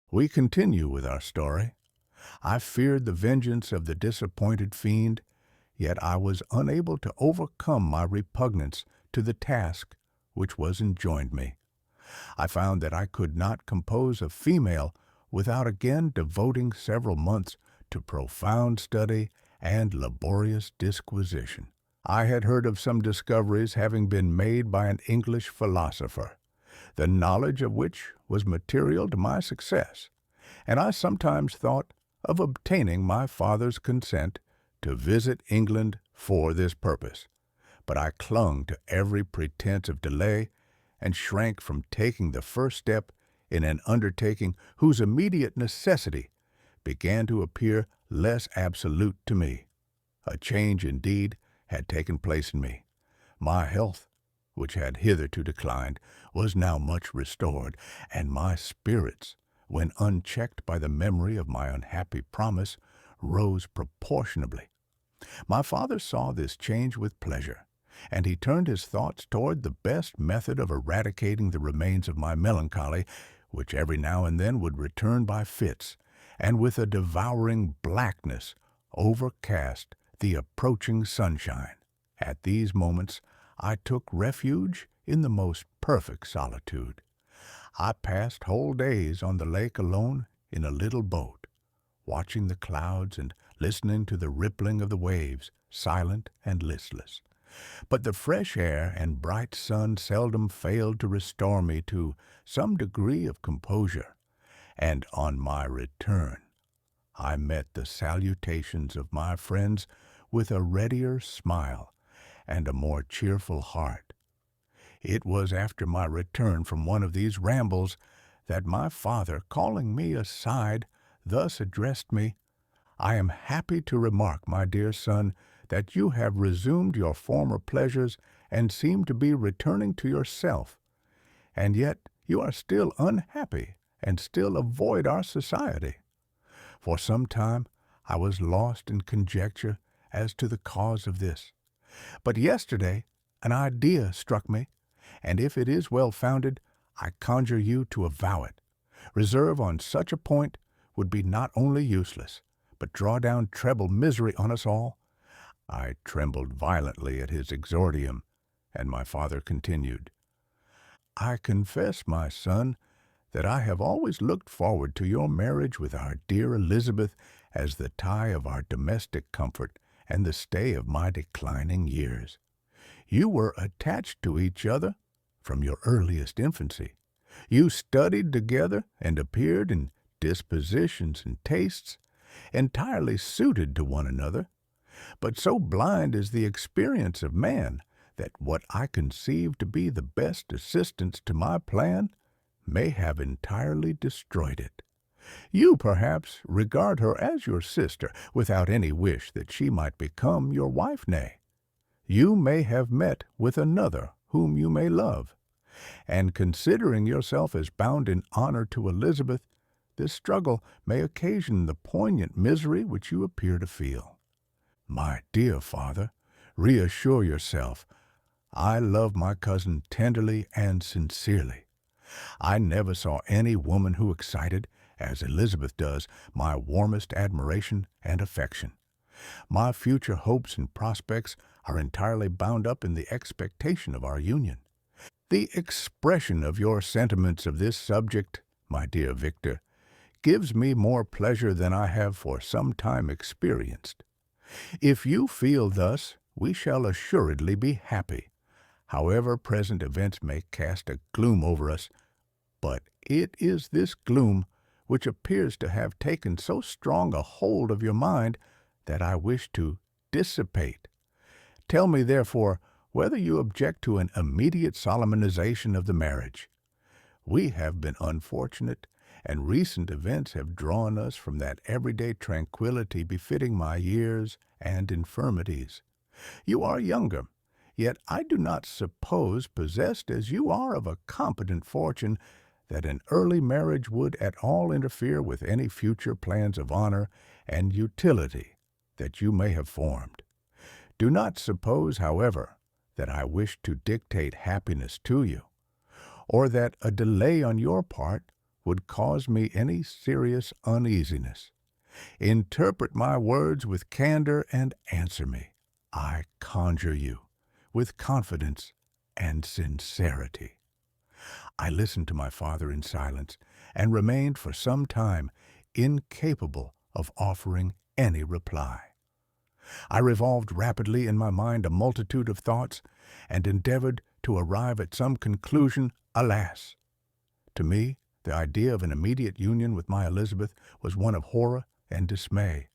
We continue with our story. I feared the vengeance of the disappointed fiend, yet I was unable to overcome my repugnance to the task which was enjoined me. I found that I could not compose a female without again devoting several months to profound study and laborious disquisition. I had heard of some discoveries having been made by an English philosopher, the knowledge of which was material to my success, and I sometimes thought of obtaining my father's consent to visit England for this purpose. But I clung to every pretense of delay and shrank from taking the first step in an undertaking whose immediate necessity began to appear less absolute to me. A change, indeed, had taken place in me. My health, which had hitherto declined, was now much restored, and my spirits, when unchecked by the memory of my unhappy promise, rose proportionably. My father saw this change with pleasure, and he turned his thoughts toward the best method of eradicating the remains of my melancholy, which every now and then would return by fits, and with a devouring blackness overcast the approaching sunshine. At these moments I took refuge in the most perfect solitude. I passed whole days on the lake alone in a little boat, watching the clouds and listening to the rippling of the waves, silent and listless. But the fresh air and bright sun seldom failed to restore me to some degree of composure, and on my return I met the salutations of my friends with a readier smile and a more cheerful heart. It was after my return from one of these rambles that my father, calling me aside, thus addressed me: "I am happy to remark, my dear son, that you have resumed your former pleasures and seem to be returning to yourself, and yet you are still unhappy and still avoid our society." For some time I was lost in conjecture as to the cause of this. But yesterday an idea struck me, and if it is well-founded, I conjure you to avow it. Reserve on such a point would be not only useless, but draw down treble misery on us all. I trembled violently at his exordium, and my father continued: "I confess, my son, that I have always looked forward to your marriage with our dear Elizabeth as the tie of our domestic comfort and the stay of my declining years. You were attached to each other from your earliest infancy. You studied together and appeared in dispositions and tastes entirely suited to one another. But so blind is the experience of man that what I conceive to be the best assistance to my plan may have entirely destroyed it. You, perhaps, regard her as your sister, without any wish that she might become your wife. Nay, you may have met with another whom you may love, and considering yourself as bound in honor to Elizabeth, this struggle may occasion the poignant misery which you appear to feel. My dear father, reassure yourself. I love my cousin tenderly and sincerely. I never saw any woman who excited, as Elizabeth does, my warmest admiration and affection. My future hopes and prospects are entirely bound up in the expectation of our union. The expression of your sentiments of this subject, my dear Victor, gives me more pleasure than I have for some time experienced. If you feel thus, we shall assuredly be happy, however present events may cast a gloom over us. But it is this gloom which appears to have taken so strong a hold of your mind that I wish to dissipate. Tell me, therefore, whether you object to an immediate solemnization of the marriage. We have been unfortunate, and recent events have drawn us from that everyday tranquillity befitting my years and infirmities. You are younger, yet I do not suppose, possessed as you are of a competent fortune, that an early marriage would at all interfere with any future plans of honor and utility that you may have formed. Do not suppose, however, that I wish to dictate happiness to you, or that a delay on your part would cause me any serious uneasiness. Interpret my words with candor and answer me, I conjure you, with confidence and sincerity. I listened to my father in silence and remained for some time incapable of offering any reply. I revolved rapidly in my mind a multitude of thoughts and endeavored to arrive at some conclusion. Alas! To me, the idea of an immediate union with my Elizabeth was one of horror and dismay.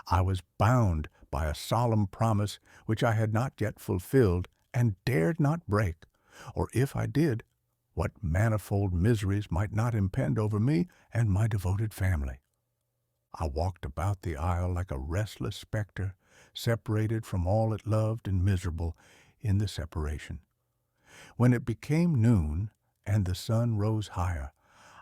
I was bound by a solemn promise which I had not yet fulfilled and dared not break, or if I did, what manifold miseries might not impend over me and my devoted family. I walked about the aisle like a restless spectre, separated from all it loved and miserable in the separation. When it became noon and the sun rose higher,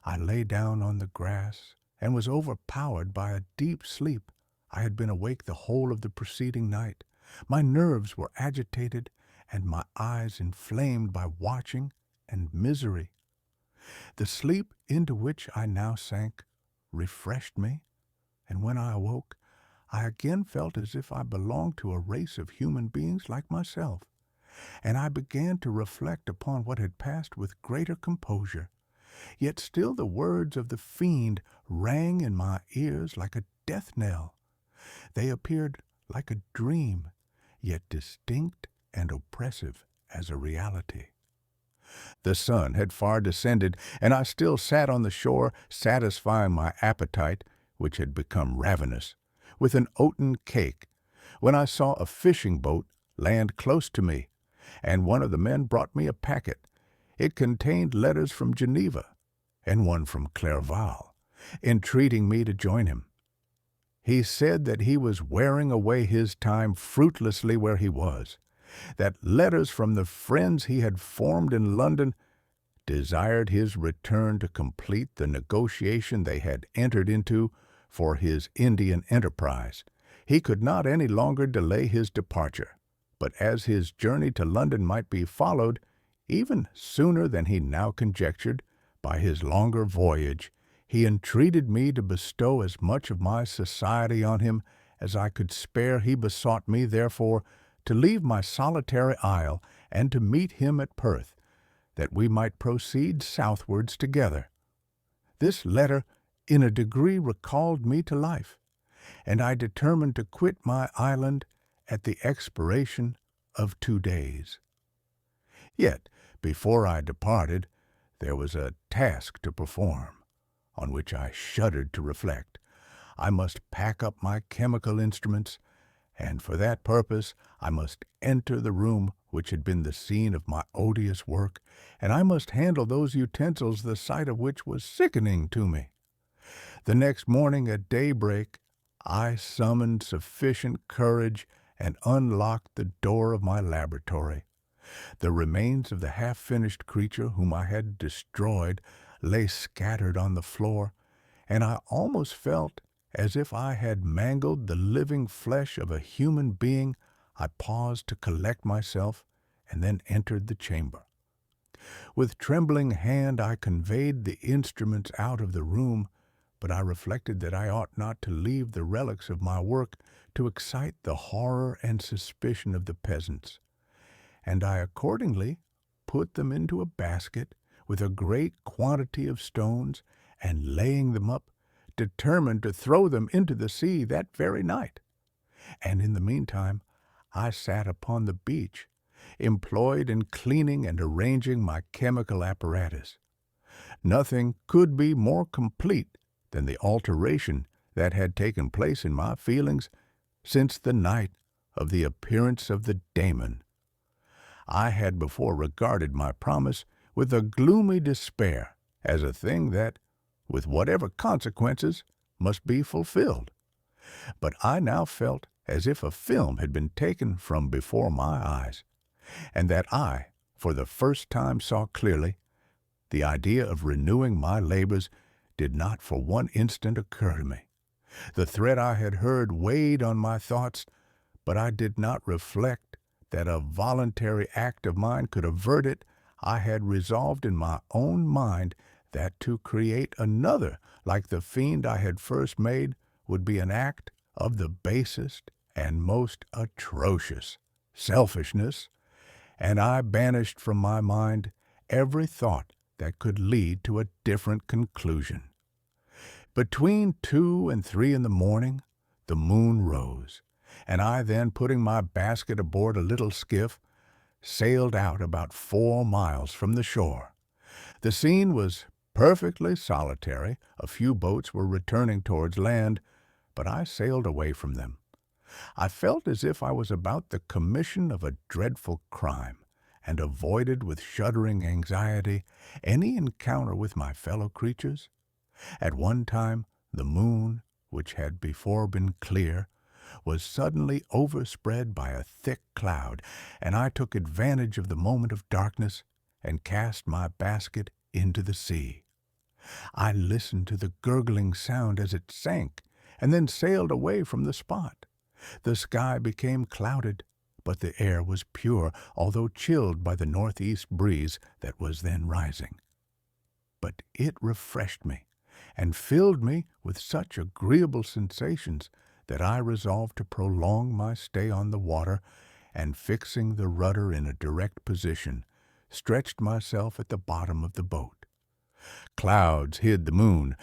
I lay down on the grass and was overpowered by a deep sleep. I had been awake the whole of the preceding night. My nerves were agitated and my eyes inflamed by watching and misery. The sleep into which I now sank refreshed me, and when I awoke, I again felt as if I belonged to a race of human beings like myself, and I began to reflect upon what had passed with greater composure. Yet still the words of the fiend rang in my ears like a death knell. They appeared like a dream, yet distinct and oppressive as a reality. The sun had far descended, and I still sat on the shore, satisfying my appetite, which had become ravenous, with an oaten cake, when I saw a fishing boat land close to me, and one of the men brought me a packet. It contained letters from Geneva, and one from Clerval, entreating me to join him. He said that he was wearing away his time fruitlessly where he was, that letters from the friends he had formed in London desired his return to complete the negotiation they had entered into for his Indian enterprise. He could not any longer delay his departure, but as his journey to London might be followed, even sooner than he now conjectured, by his longer voyage, he entreated me to bestow as much of my society on him as I could spare. He besought me, therefore, to leave my solitary isle and to meet him at Perth, that we might proceed southwards together. This letter in a degree recalled me to life, and I determined to quit my island at the expiration of 2 days. Yet, before I departed, there was a task to perform, on which I shuddered to reflect. I must pack up my chemical instruments, and for that purpose I must enter the room which had been the scene of my odious work, and I must handle those utensils the sight of which was sickening to me. The next morning at daybreak I summoned sufficient courage and unlocked the door of my laboratory. The remains of the half-finished creature whom I had destroyed lay scattered on the floor, and I almost felt as if I had mangled the living flesh of a human being. I paused to collect myself, and then entered the chamber. With trembling hand I conveyed the instruments out of the room, but I reflected that I ought not to leave the relics of my work to excite the horror and suspicion of the peasants, and I accordingly put them into a basket with a great quantity of stones, and laying them up, determined to throw them into the sea that very night. And in the meantime I sat upon the beach, employed in cleaning and arranging my chemical apparatus. Nothing could be more complete than the alteration that had taken place in my feelings since the night of the appearance of the daemon. I had before regarded my promise with a gloomy despair as a thing that, with whatever consequences, must be fulfilled. But I now felt as if a film had been taken from before my eyes, and that I, for the first time, saw clearly. The idea of renewing my labors did not for one instant occur to me. The threat I had heard weighed on my thoughts, but I did not reflect that a voluntary act of mine could avert it. I had resolved in my own mind that to create another like the fiend I had first made would be an act of the basest and most atrocious selfishness, and I banished from my mind every thought that could lead to a different conclusion. Between 2 and 3 in the morning, the moon rose, and I then, putting my basket aboard a little skiff, sailed out about 4 miles from the shore. The scene was perfectly solitary. A few boats were returning towards land, but I sailed away from them. I felt as if I was about the commission of a dreadful crime, and avoided with shuddering anxiety any encounter with my fellow creatures. At one time the moon, which had before been clear, was suddenly overspread by a thick cloud, and I took advantage of the moment of darkness and cast my basket into the sea. I listened to the gurgling sound as it sank, and then sailed away from the spot. The sky became clouded, but the air was pure, although chilled by the northeast breeze that was then rising. But it refreshed me, and filled me with such agreeable sensations that I resolved to prolong my stay on the water, and fixing the rudder in a direct position, stretched myself at the bottom of the boat. Clouds hid the moon.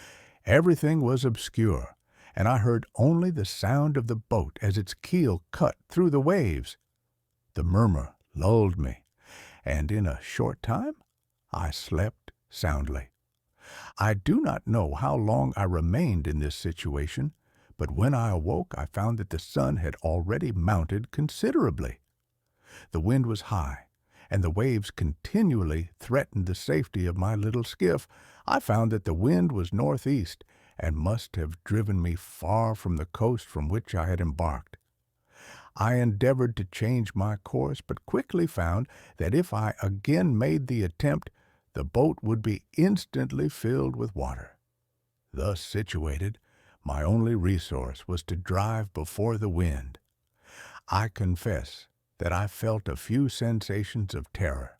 Everything was obscure, and I heard only the sound of the boat as its keel cut through the waves. The murmur lulled me, and in a short time I slept soundly. I do not know how long I remained in this situation, but when I awoke I found that the sun had already mounted considerably. The wind was high, and the waves continually threatened the safety of my little skiff. I found that the wind was northeast, and must have driven me far from the coast from which I had embarked. I endeavored to change my course, but quickly found that if I again made the attempt, the boat would be instantly filled with water. Thus situated, my only resource was to drive before the wind. I confess that I felt a few sensations of terror.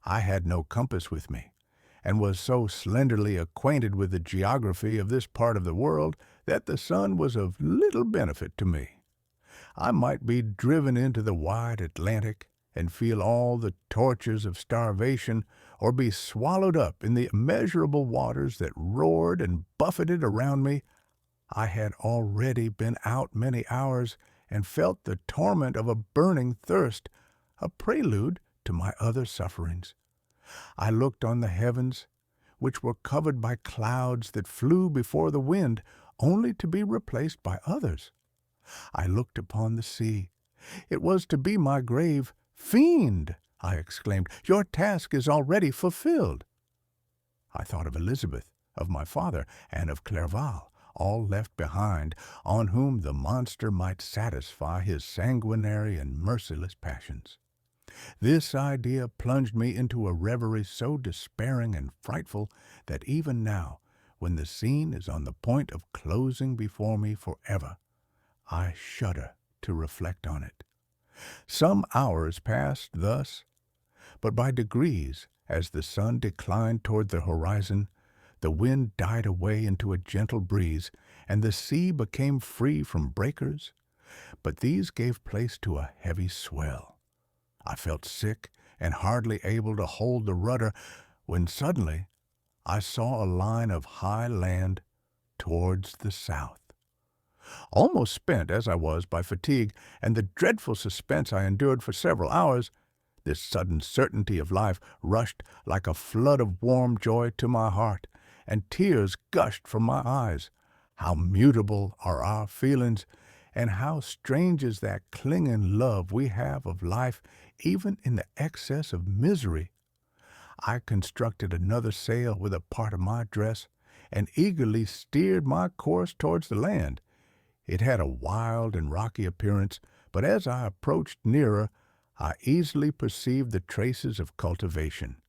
I had no compass with me, and was so slenderly acquainted with the geography of this part of the world that the sun was of little benefit to me. I might be driven into the wide Atlantic and feel all the tortures of starvation, or be swallowed up in the immeasurable waters that roared and buffeted around me. I had already been out many hours, and felt the torment of a burning thirst, a prelude to my other sufferings. I looked on the heavens, which were covered by clouds that flew before the wind, only to be replaced by others. I looked upon the sea. It was to be my grave. "Fiend!" I exclaimed, "your task is already fulfilled." I thought of Elizabeth, of my father, and of Clerval, all left behind, on whom the monster might satisfy his sanguinary and merciless passions. This idea plunged me into a reverie so despairing and frightful that even now, when the scene is on the point of closing before me forever, I shudder to reflect on it. Some hours passed thus, but by degrees, as the sun declined toward the horizon, the wind died away into a gentle breeze, and the sea became free from breakers, but these gave place to a heavy swell. I felt sick and hardly able to hold the rudder, when suddenly I saw a line of high land towards the south. Almost spent as I was by fatigue and the dreadful suspense I endured for several hours, this sudden certainty of life rushed like a flood of warm joy to my heart, and tears gushed from my eyes. How mutable are our feelings, and how strange is that clinging love we have of life even in the excess of misery. I constructed another sail with a part of my dress, and eagerly steered my course towards the land. It had a wild and rocky appearance, but as I approached nearer, I easily perceived the traces of cultivation.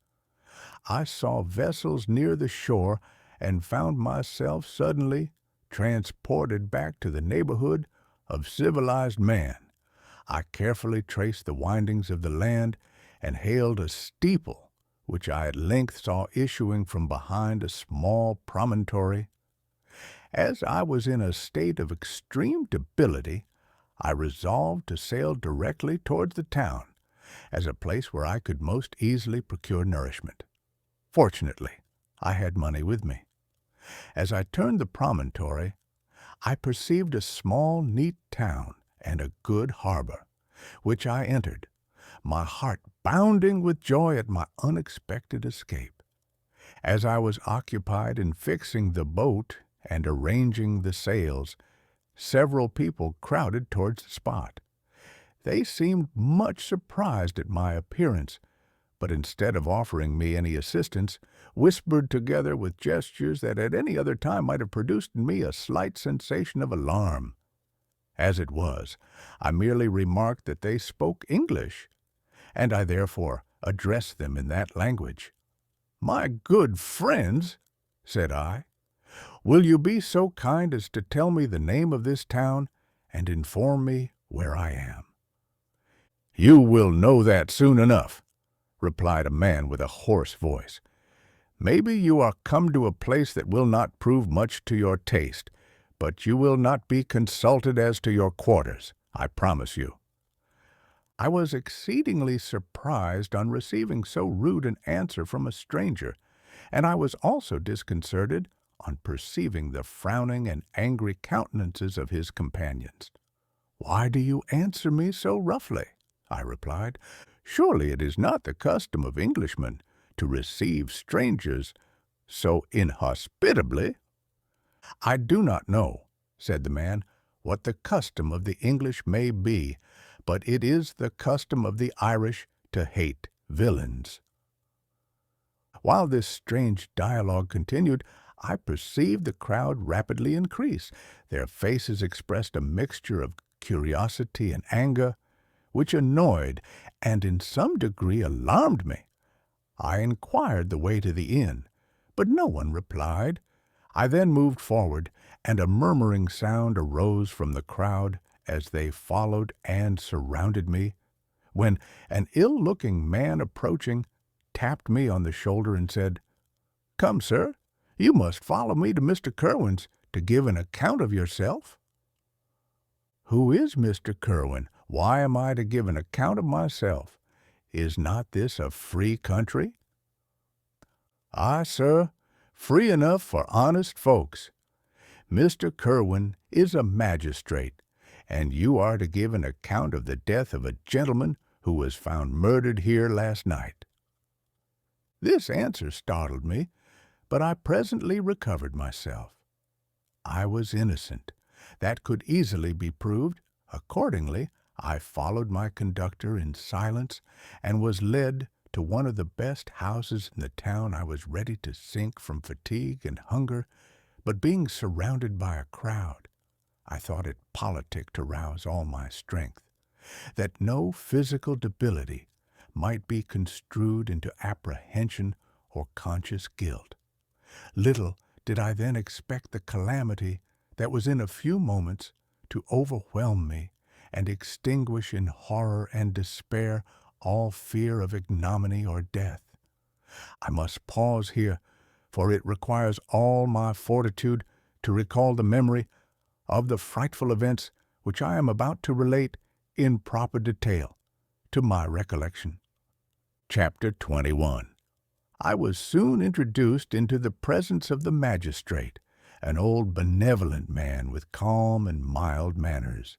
I saw vessels near the shore, and found myself suddenly transported back to the neighborhood of civilized man. I carefully traced the windings of the land, and hailed a steeple which I at length saw issuing from behind a small promontory. As I was in a state of extreme debility, I resolved to sail directly towards the town, as a place where I could most easily procure nourishment. Fortunately, I had money with me. As I turned the promontory, I perceived a small, neat town and a good harbor, which I entered, my heart bounding with joy at my unexpected escape. As I was occupied in fixing the boat and arranging the sails, several people crowded towards the spot. They seemed much surprised at my appearance, but instead of offering me any assistance, whispered together with gestures that at any other time might have produced in me a slight sensation of alarm. As it was, I merely remarked that they spoke English, and I therefore addressed them in that language. "My good friends," said I, "will you be so kind as to tell me the name of this town and inform me where I am?" "You will know that soon enough," replied a man with a hoarse voice. "Maybe you are come to a place that will not prove much to your taste, but you will not be consulted as to your quarters, I promise you." I was exceedingly surprised on receiving so rude an answer from a stranger, and I was also disconcerted on perceiving the frowning and angry countenances of his companions. "Why do you answer me so roughly?" I replied. "Surely it is not the custom of Englishmen to receive strangers so inhospitably." "I do not know," said the man, "what the custom of the English may be, but it is the custom of the Irish to hate villains." While this strange dialogue continued, I perceived the crowd rapidly increase. Their faces expressed a mixture of curiosity and anger, which annoyed and in some degree alarmed me. I inquired the way to the inn, but no one replied. I then moved forward, and a murmuring sound arose from the crowd as they followed and surrounded me, when an ill-looking man approaching tapped me on the shoulder and said, "Come, sir, you must follow me to Mr. Kerwin's to give an account of yourself." "Who is Mr. Kerwin? Why am I to give an account of myself? Is not this a free country?" "Aye, sir, free enough for honest folks. Mr. Kerwin is a magistrate, and you are to give an account of the death of a gentleman who was found murdered here last night." This answer startled me, but I presently recovered myself. I was innocent. That could easily be proved. Accordingly, I followed my conductor in silence and was led to one of the best houses in the town. I was ready to sink from fatigue and hunger, but being surrounded by a crowd, I thought it politic to rouse all my strength, that no physical debility might be construed into apprehension or conscious guilt. Little did I then expect the calamity that was in a few moments to overwhelm me and extinguish in horror and despair all fear of ignominy or death. I must pause here, for it requires all my fortitude to recall the memory of the frightful events which I am about to relate in proper detail to my recollection. Chapter 21. I was soon introduced into the presence of the magistrate, an old benevolent man with calm and mild manners.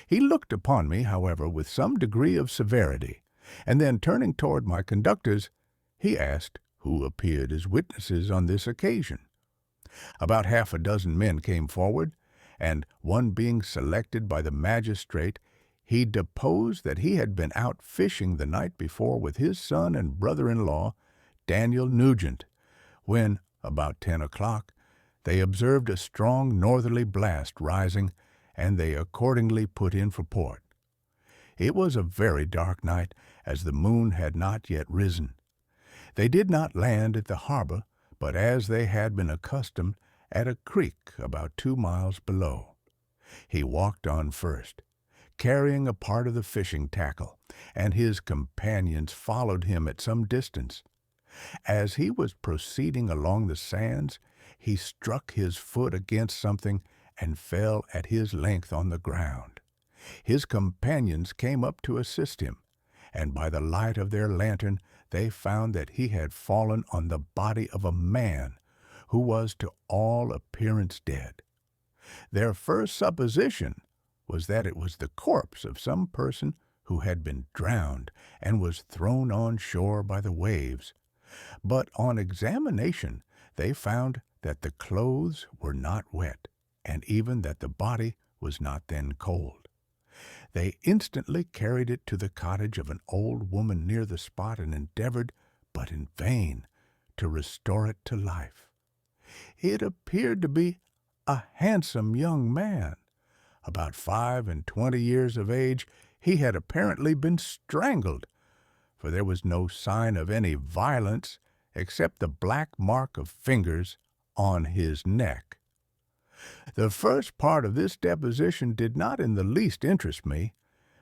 He looked upon me, however, with some degree of severity, and then turning toward my conductors, he asked who appeared as witnesses on this occasion. About half a dozen men came forward, and one being selected by the magistrate, he deposed that he had been out fishing the night before with his son and brother-in-law, Daniel Nugent, when, about 10 o'clock, they observed a strong northerly blast rising, and they accordingly put in for port. It was a very dark night, as the moon had not yet risen. They did not land at the harbor, but as they had been accustomed, at a creek about 2 miles below. He walked on first, carrying a part of the fishing tackle, and his companions followed him at some distance. As he was proceeding along the sands, he struck his foot against something and fell at his length on the ground. His companions came up to assist him, and by the light of their lantern they found that he had fallen on the body of a man who was to all appearance dead. Their first supposition was that it was the corpse of some person who had been drowned and was thrown on shore by the waves. But on examination they found that the clothes were not wet, and even that the body was not then cold. They instantly carried it to the cottage of an old woman near the spot and endeavored, but in vain, to restore it to life. It appeared to be a handsome young man. About 25 years of age, he had apparently been strangled, for there was no sign of any violence except the black mark of fingers on his neck. The first part of this deposition did not in the least interest me,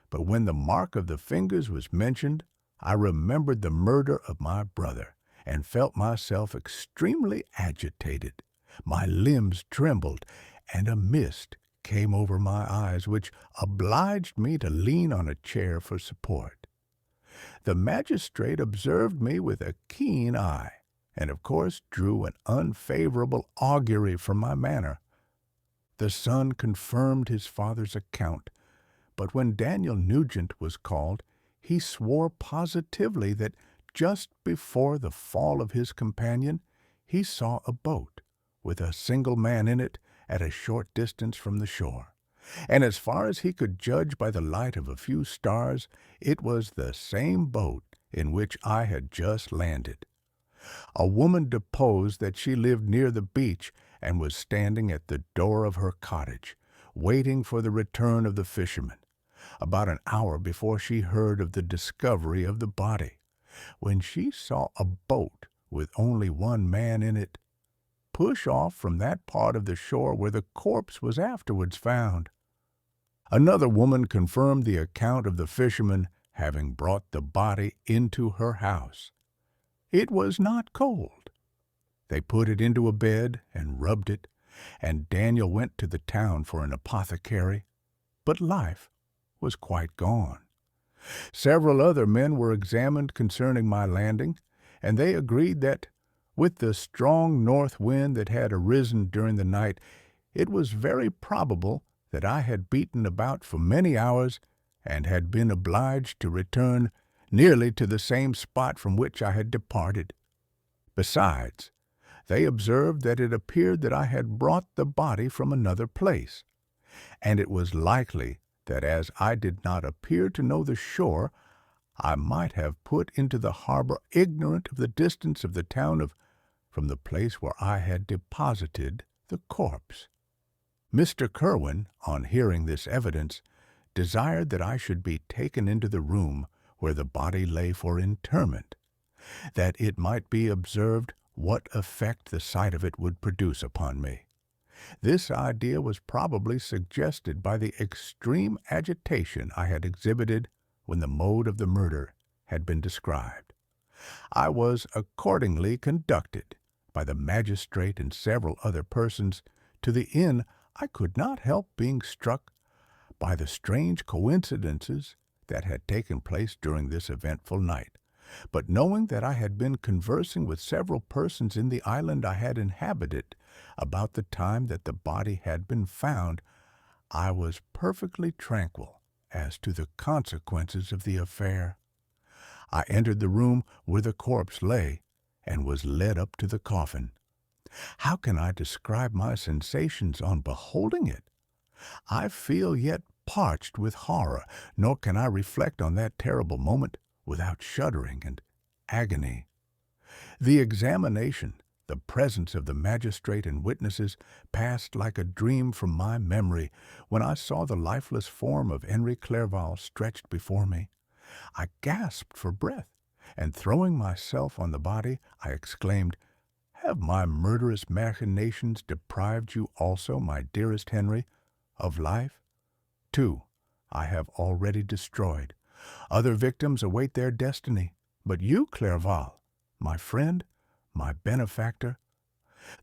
but when the mark of the fingers was mentioned, I remembered the murder of my brother, and felt myself extremely agitated. My limbs trembled, and a mist came over my eyes, which obliged me to lean on a chair for support. The magistrate observed me with a keen eye, and of course drew an unfavorable augury from my manner. The son confirmed his father's account, but when Daniel Nugent was called, he swore positively that just before the fall of his companion, he saw a boat with a single man in it at a short distance from the shore, and as far as he could judge by the light of a few stars, it was the same boat in which I had just landed. A woman deposed that she lived near the beach and was standing at the door of her cottage, waiting for the return of the fisherman, about an hour before she heard of the discovery of the body, when she saw a boat with only one man in it push off from that part of the shore where the corpse was afterwards found. Another woman confirmed the account of the fisherman having brought the body into her house. It was not cold. They put it into a bed and rubbed it, and Daniel went to the town for an apothecary, but life was quite gone. Several other men were examined concerning my landing, and they agreed that, with the strong north wind that had arisen during the night, it was very probable that I had beaten about for many hours and had been obliged to return nearly to the same spot from which I had departed. Besides, they observed that it appeared that I had brought the body from another place, and it was likely that as I did not appear to know the shore, I might have put into the harbor ignorant of the distance of the town from the place where I had deposited the corpse. Mr. Kerwin, on hearing this evidence, desired that I should be taken into the room where the body lay for interment, that it might be observed what effect the sight of it would produce upon me. This idea was probably suggested by the extreme agitation I had exhibited when the mode of the murder had been described. I was accordingly conducted by the magistrate and several other persons to the inn. I could not help being struck by the strange coincidences that had taken place during this eventful night, but knowing that I had been conversing with several persons in the island I had inhabited about the time that the body had been found, I was perfectly tranquil as to the consequences of the affair. I entered the room where the corpse lay, and was led up to the coffin. How can I describe my sensations on beholding it? I feel yet parched with horror, nor can I reflect on that terrible moment without shuddering and agony. The examination, the presence of the magistrate and witnesses, passed like a dream from my memory when I saw the lifeless form of Henry Clerval stretched before me. I gasped for breath, and throwing myself on the body, I exclaimed, "Have my murderous machinations deprived you also, my dearest Henry, of life? 2 I have already destroyed. Other victims await their destiny, but you, Clerval, my friend, my benefactor.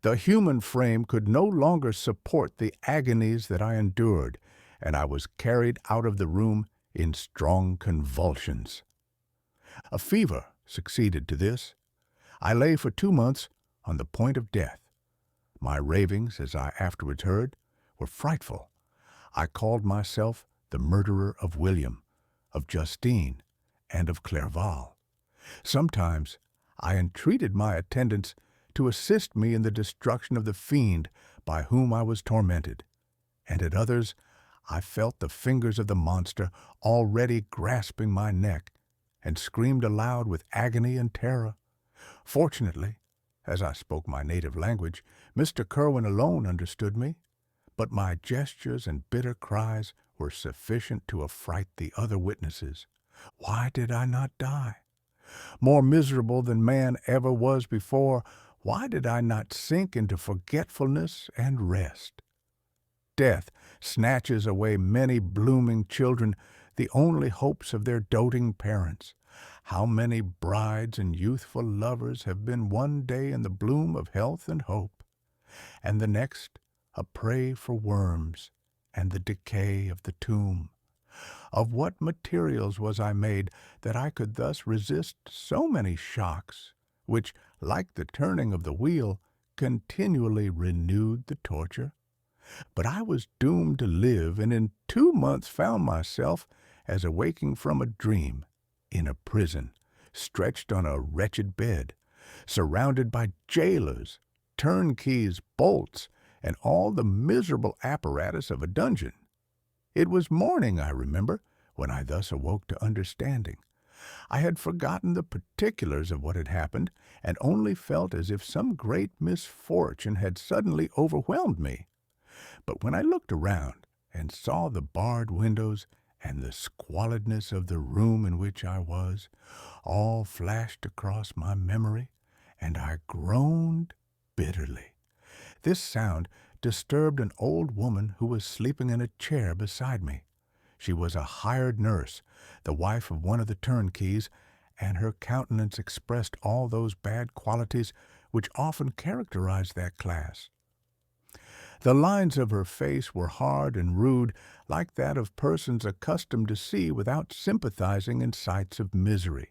The human frame could no longer support the agonies that I endured, and I was carried out of the room in strong convulsions. A fever succeeded to this. I lay for 2 months on the point of death. My ravings, as I afterwards heard, were frightful. I called myself the murderer of William, of Justine, and of Clerval. Sometimes I entreated my attendants to assist me in the destruction of the fiend by whom I was tormented, and at others I felt the fingers of the monster already grasping my neck, and screamed aloud with agony and terror. Fortunately, as I spoke my native language, Mr. Kerwin alone understood me, but my gestures and bitter cries were sufficient to affright the other witnesses. Why did I not die? More miserable than man ever was before, why did I not sink into forgetfulness and rest? Death snatches away many blooming children, the only hopes of their doting parents. How many brides and youthful lovers have been one day in the bloom of health and hope, and the next a prey for worms and the decay of the tomb? Of what materials was I made that I could thus resist so many shocks, which, like the turning of the wheel, continually renewed the torture? But I was doomed to live, and in 2 months found myself, as awaking from a dream, in a prison, stretched on a wretched bed, surrounded by jailers, turnkeys, bolts, and all the miserable apparatus of a dungeon. It was morning, I remember, when I thus awoke to understanding. I had forgotten the particulars of what had happened, and only felt as if some great misfortune had suddenly overwhelmed me. But when I looked around and saw the barred windows and the squalidness of the room in which I was, all flashed across my memory, and I groaned bitterly. This sound disturbed an old woman who was sleeping in a chair beside me. She was a hired nurse, the wife of one of the turnkeys, and her countenance expressed all those bad qualities which often characterize that class. The lines of her face were hard and rude, like that of persons accustomed to see without sympathizing in sights of misery.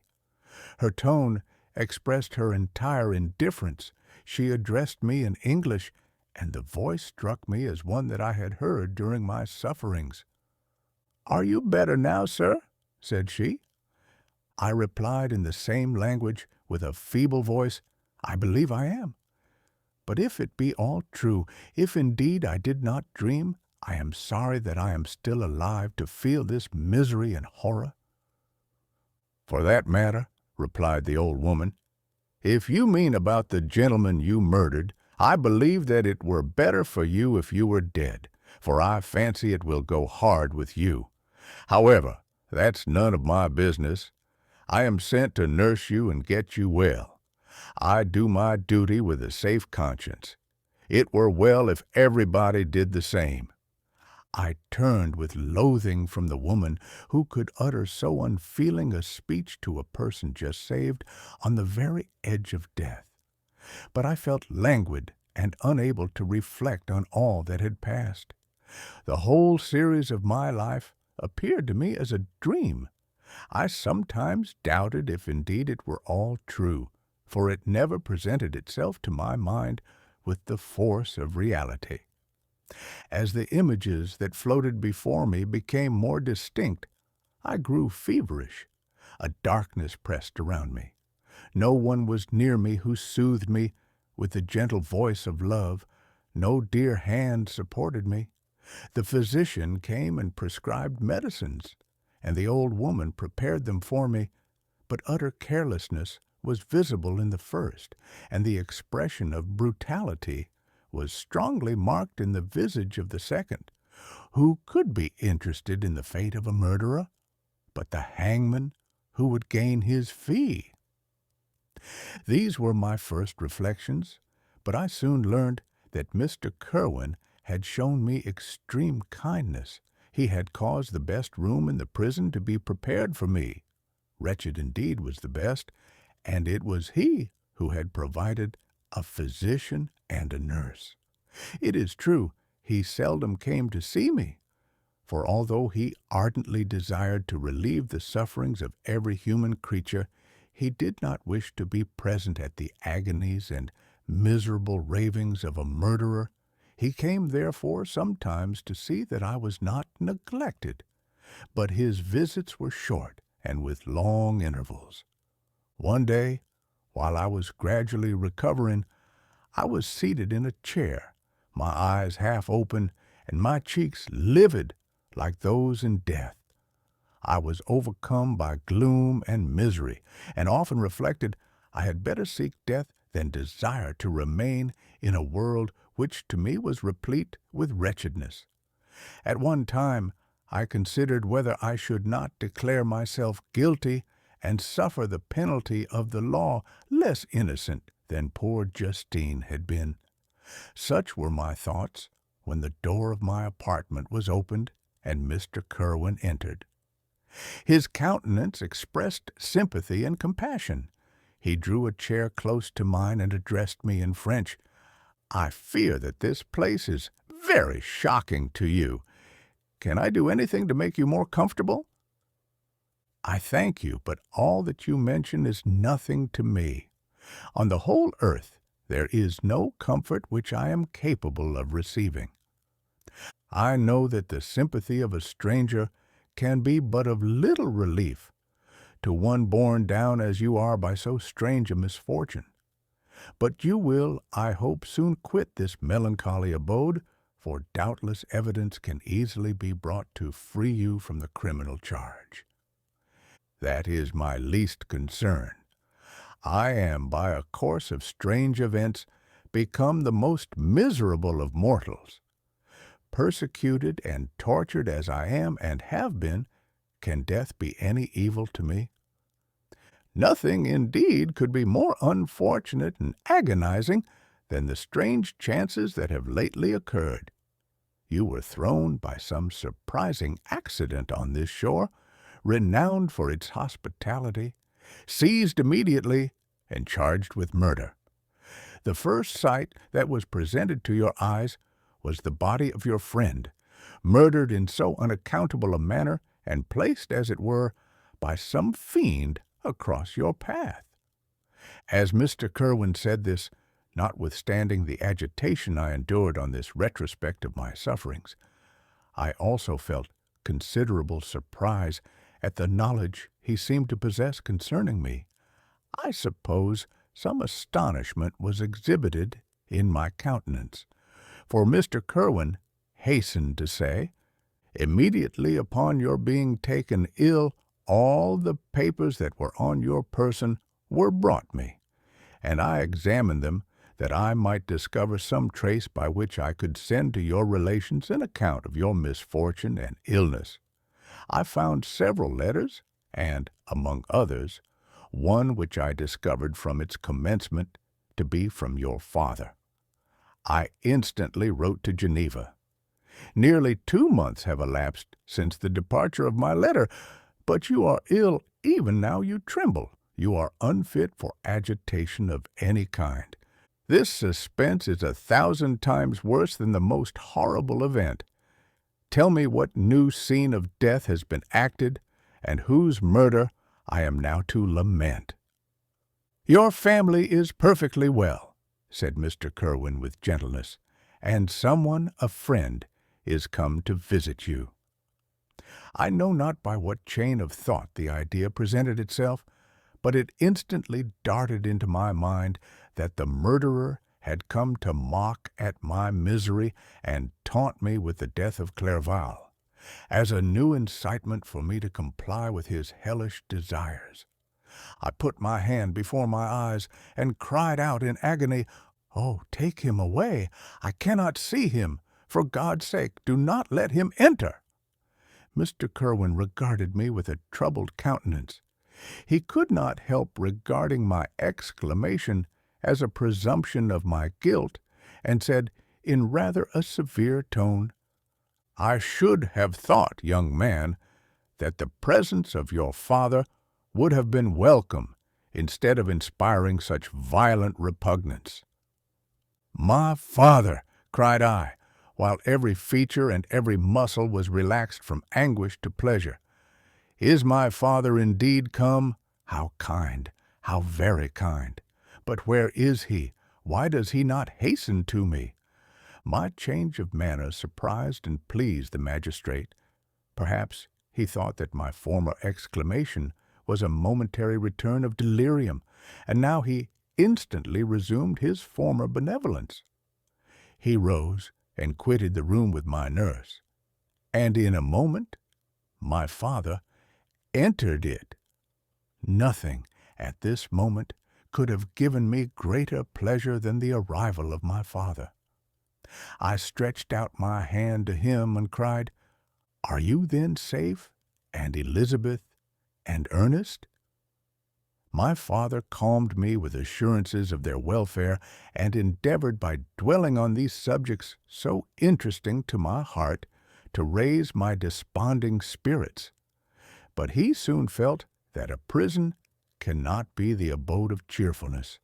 Her tone expressed her entire indifference. She addressed me in English, and the voice struck me as one that I had heard during my sufferings. "Are you better now, sir?" said she. I replied in the same language, with a feeble voice, "I believe I am. But if it be all true, if indeed I did not dream, I am sorry that I am still alive to feel this misery and horror." "For that matter," replied the old woman, "if you mean about the gentleman you murdered, I believe that it were better for you if you were dead, for I fancy it will go hard with you. However, that's none of my business. I am sent to nurse you and get you well. I do my duty with a safe conscience. It were well if everybody did the same." I turned with loathing from the woman who could utter so unfeeling a speech to a person just saved on the very edge of death. But I felt languid and unable to reflect on all that had passed. The whole series of my life appeared to me as a dream. I sometimes doubted if indeed it were all true, for it never presented itself to my mind with the force of reality. As the images that floated before me became more distinct, I grew feverish. A darkness pressed around me. No one was near me who soothed me with the gentle voice of love. No dear hand supported me. The physician came and prescribed medicines, and the old woman prepared them for me, but utter carelessness was visible in the first, and the expression of brutality was strongly marked in the visage of the second. Who could be interested in the fate of a murderer but the hangman who would gain his fee? These were my first reflections, but I soon learned that Mr. Kerwin had shown me extreme kindness. He had caused the best room in the prison to be prepared for me. Wretched indeed was the best, and it was he who had provided a physician and a nurse. It is true, he seldom came to see me, for although he ardently desired to relieve the sufferings of every human creature, he did not wish to be present at the agonies and miserable ravings of a murderer. He came, therefore, sometimes to see that I was not neglected, but his visits were short and with long intervals. One day, while I was gradually recovering, I was seated in a chair, my eyes half open and my cheeks livid like those in death. I was overcome by gloom and misery, and often reflected I had better seek death than desire to remain in a world which to me was replete with wretchedness. At one time I considered whether I should not declare myself guilty and suffer the penalty of the law, less innocent than poor Justine had been. Such were my thoughts when the door of my apartment was opened and Mr. Kerwin entered. His countenance expressed sympathy and compassion. He drew a chair close to mine and addressed me in French. "I fear that this place is very shocking to you. Can I do anything to make you more comfortable?" "I thank you, but all that you mention is nothing to me. On the whole earth there is no comfort which I am capable of receiving. I know that the sympathy of a stranger can be but of little relief to one borne down as you are by so strange a misfortune. But you will, I hope, soon quit this melancholy abode, for doubtless evidence can easily be brought to free you from the criminal charge. That is my least concern. I am, by a course of strange events, become the most miserable of mortals. Persecuted and tortured as I am and have been, can death be any evil to me? Nothing, indeed, could be more unfortunate and agonizing than the strange chances that have lately occurred. You were thrown by some surprising accident on this shore, renowned for its hospitality, seized immediately, and charged with murder. The first sight that was presented to your eyes was the body of your friend, murdered in so unaccountable a manner, and placed, as it were, by some fiend across your path. As Mr. Kerwin said this, notwithstanding the agitation I endured on this retrospect of my sufferings, I also felt considerable surprise at the knowledge he seemed to possess concerning me. I suppose some astonishment was exhibited in my countenance, for Mr. Kerwin hastened to say, "Immediately upon your being taken ill, all the papers that were on your person were brought me, and I examined them that I might discover some trace by which I could send to your relations an account of your misfortune and illness. I found several letters, and, among others, one which I discovered from its commencement to be from your father. I instantly wrote to Geneva. Nearly 2 months have elapsed since the departure of my letter, but you are ill, even now you tremble. You are unfit for agitation of any kind. This suspense is 1,000 times worse than the most horrible event. Tell me what new scene of death has been acted, and whose murder I am now to lament." "Your family is perfectly well," said Mr. Kerwin with gentleness, "and someone, a friend, is come to visit you." I know not by what chain of thought the idea presented itself, but it instantly darted into my mind that the murderer had come to mock at my misery and taunt me with the death of Clerval, as a new incitement for me to comply with his hellish desires. I put my hand before my eyes and cried out in agony, "Oh, take him away! I cannot see him! For God's sake, do not let him enter!" Mr. Kerwin regarded me with a troubled countenance. He could not help regarding my exclamation as a presumption of my guilt, and said, in rather a severe tone, "I should have thought, young man, that the presence of your father would have been welcome instead of inspiring such violent repugnance. "My father!" cried I, while every feature and every muscle was relaxed from anguish to pleasure. "Is my father indeed come? How kind! How very kind! But where is he? Why does he not hasten to me?" My change of manner surprised and pleased the magistrate. Perhaps he thought that my former exclamation was a momentary return of delirium, and now he instantly resumed his former benevolence. He rose and quitted the room with my nurse, and in a moment my father entered it. Nothing at this moment could have given me greater pleasure than the arrival of my father. I stretched out my hand to him and cried, "Are you then safe, and Elizabeth, and Ernest?" My father calmed me with assurances of their welfare, and endeavored by dwelling on these subjects so interesting to my heart to raise my desponding spirits. But he soon felt that a prison cannot be the abode of cheerfulness.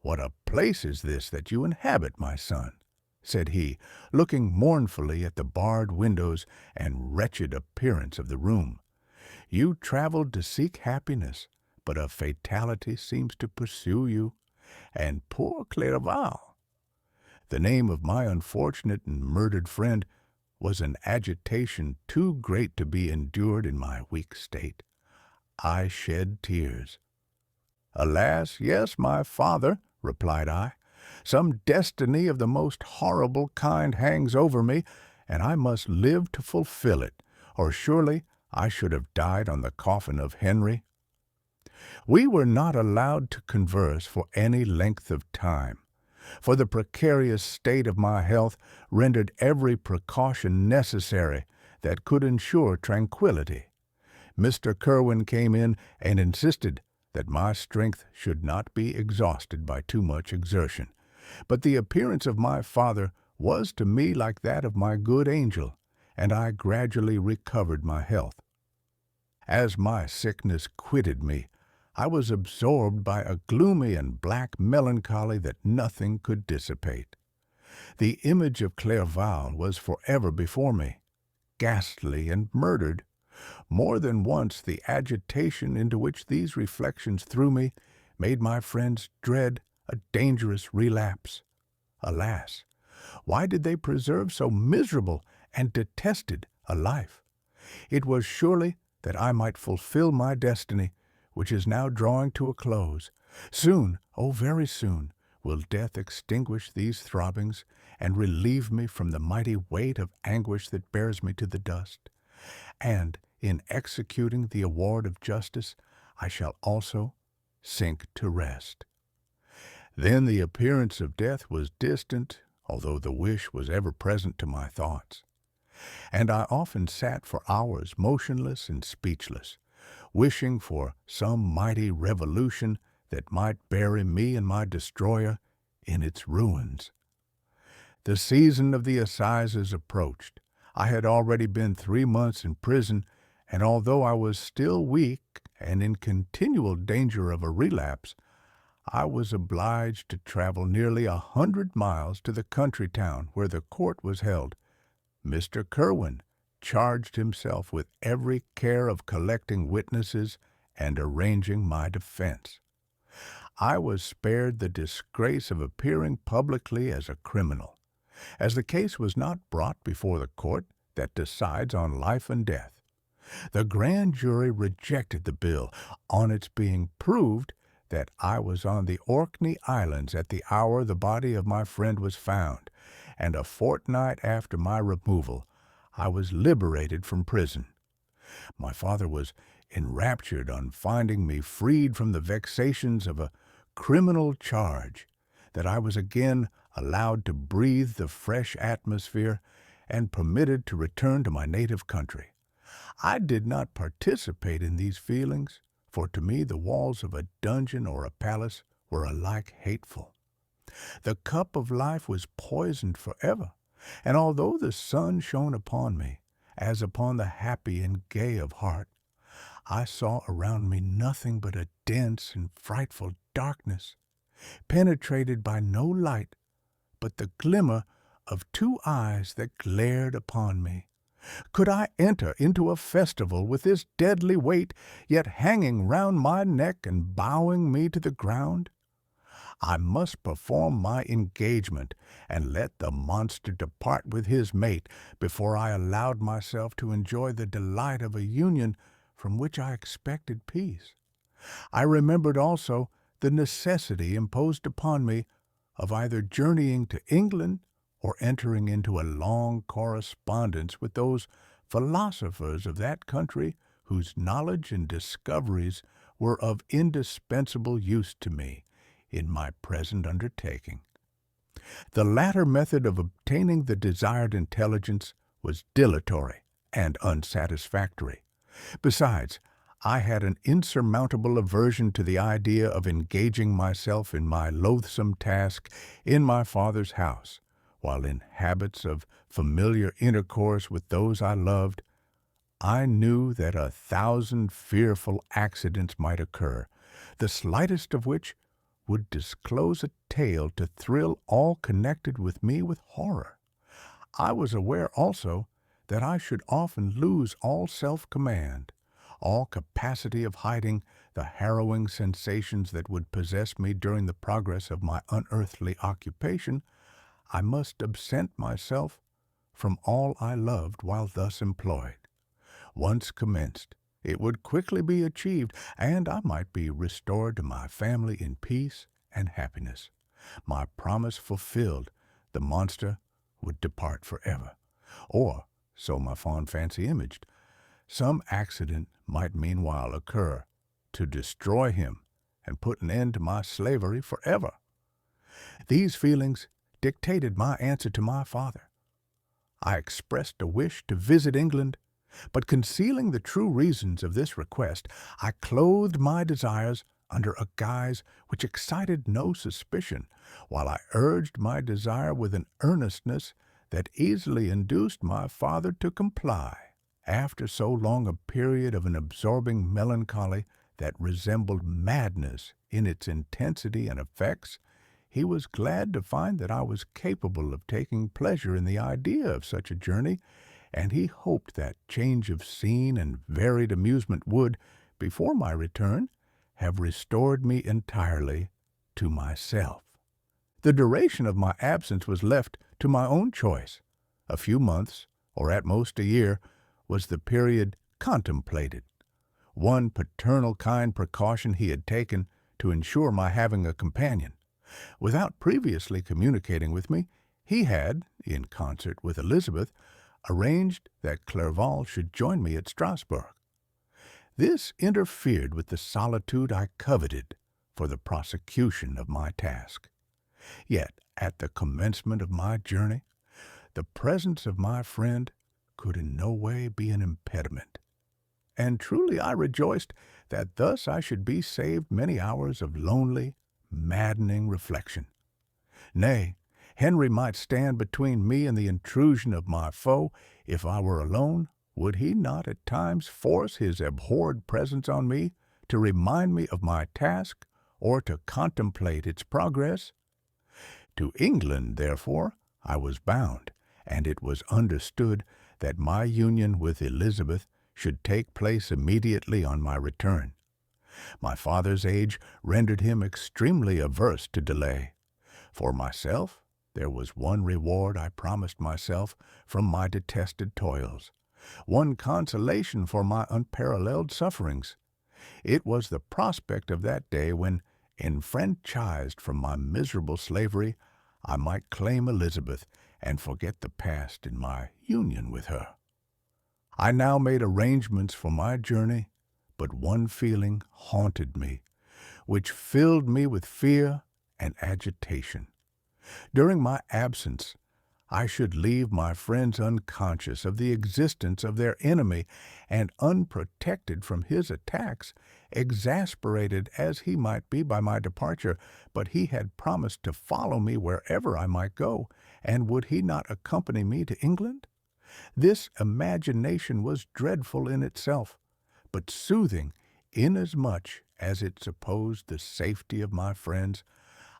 "What a place is this that you inhabit, my son?" said he, looking mournfully at the barred windows and wretched appearance of the room. "You traveled to seek happiness, but a fatality seems to pursue you. And poor Clerval!" The name of my unfortunate and murdered friend was an agitation too great to be endured in my weak state. I shed tears. "Alas, yes, my father," replied I. "Some destiny of the most horrible kind hangs over me, and I must live to fulfill it, or surely I should have died on the coffin of Henry." We were not allowed to converse for any length of time, for the precarious state of my health rendered every precaution necessary that could ensure tranquillity. Mr. Kerwin came in and insisted that my strength should not be exhausted by too much exertion, but the appearance of my father was to me like that of my good angel, and I gradually recovered my health. As my sickness quitted me, I was absorbed by a gloomy and black melancholy that nothing could dissipate. The image of Clerval was forever before me, ghastly and murdered. More than once the agitation into which these reflections threw me made my friends dread a dangerous relapse. Alas, why did they preserve so miserable and detested a life? It was surely that I might fulfill my destiny, which is now drawing to a close. Soon, oh very soon, will death extinguish these throbbings and relieve me from the mighty weight of anguish that bears me to the dust. And in executing the award of justice, I shall also sink to rest. Then the appearance of death was distant, although the wish was ever present to my thoughts. And I often sat for hours motionless and speechless, wishing for some mighty revolution that might bury me and my destroyer in its ruins. The season of the assizes approached. I had already been 3 months in prison, and although I was still weak and in continual danger of a relapse, I was obliged to travel nearly 100 miles to the country town where the court was held. Mr. Kerwin charged himself with every care of collecting witnesses and arranging my defense. I was spared the disgrace of appearing publicly as a criminal, as the case was not brought before the court that decides on life and death. The grand jury rejected the bill on its being proved that I was on the Orkney Islands at the hour the body of my friend was found, and a fortnight after my removal I was liberated from prison. My father was enraptured on finding me freed from the vexations of a criminal charge, that I was again allowed to breathe the fresh atmosphere and permitted to return to my native country. I did not participate in these feelings, for to me the walls of a dungeon or a palace were alike hateful. The cup of life was poisoned forever, and although the sun shone upon me, as upon the happy and gay of heart, I saw around me nothing but a dense and frightful darkness, penetrated by no light but the glimmer of two eyes that glared upon me. Could I enter into a festival with this deadly weight yet hanging round my neck and bowing me to the ground? I must perform my engagement and let the monster depart with his mate before I allowed myself to enjoy the delight of a union from which I expected peace. I remembered also the necessity imposed upon me of either journeying to England or entering into a long correspondence with those philosophers of that country whose knowledge and discoveries were of indispensable use to me in my present undertaking. The latter method of obtaining the desired intelligence was dilatory and unsatisfactory. Besides, I had an insurmountable aversion to the idea of engaging myself in my loathsome task in my father's house, while in habits of familiar intercourse with those I loved. I knew that 1,000 fearful accidents might occur, the slightest of which would disclose a tale to thrill all connected with me with horror. I was aware also that I should often lose all self-command, all capacity of hiding the harrowing sensations that would possess me during the progress of my unearthly occupation. I must absent myself from all I loved while thus employed. Once commenced, it would quickly be achieved, and I might be restored to my family in peace and happiness. My promise fulfilled, the monster would depart forever. Or, so my fond fancy imaged, some accident might meanwhile occur to destroy him and put an end to my slavery forever. These feelings dictated my answer to my father. I expressed a wish to visit England, but concealing the true reasons of this request, I clothed my desires under a guise which excited no suspicion, while I urged my desire with an earnestness that easily induced my father to comply. After so long a period of an absorbing melancholy that resembled madness in its intensity and effects, he was glad to find that I was capable of taking pleasure in the idea of such a journey, and he hoped that change of scene and varied amusement would, before my return, have restored me entirely to myself. The duration of my absence was left to my own choice. A few months, or at most a year, was the period contemplated. One paternal kind precaution he had taken to ensure my having a companion. Without previously communicating with me, he had, in concert with Elizabeth, arranged that Clerval should join me at Strasbourg. This interfered with the solitude I coveted for the prosecution of my task. Yet, at the commencement of my journey, the presence of my friend could in no way be an impediment, and truly I rejoiced that thus I should be saved many hours of lonely, maddening reflection. Nay, Henry might stand between me and the intrusion of my foe. If I were alone, would he not at times force his abhorred presence on me to remind me of my task or to contemplate its progress? To England, therefore, I was bound, and it was understood that my union with Elizabeth should take place immediately on my return. My father's age rendered him extremely averse to delay. For myself, there was one reward I promised myself from my detested toils, one consolation for my unparalleled sufferings. It was the prospect of that day when, enfranchised from my miserable slavery, I might claim Elizabeth and forget the past in my union with her. I now made arrangements for my journey, but one feeling haunted me, which filled me with fear and agitation. During my absence, I should leave my friends unconscious of the existence of their enemy and unprotected from his attacks, exasperated as he might be by my departure, but he had promised to follow me wherever I might go, and would he not accompany me to England? This imagination was dreadful in itself, but soothing inasmuch as it supposed the safety of my friends.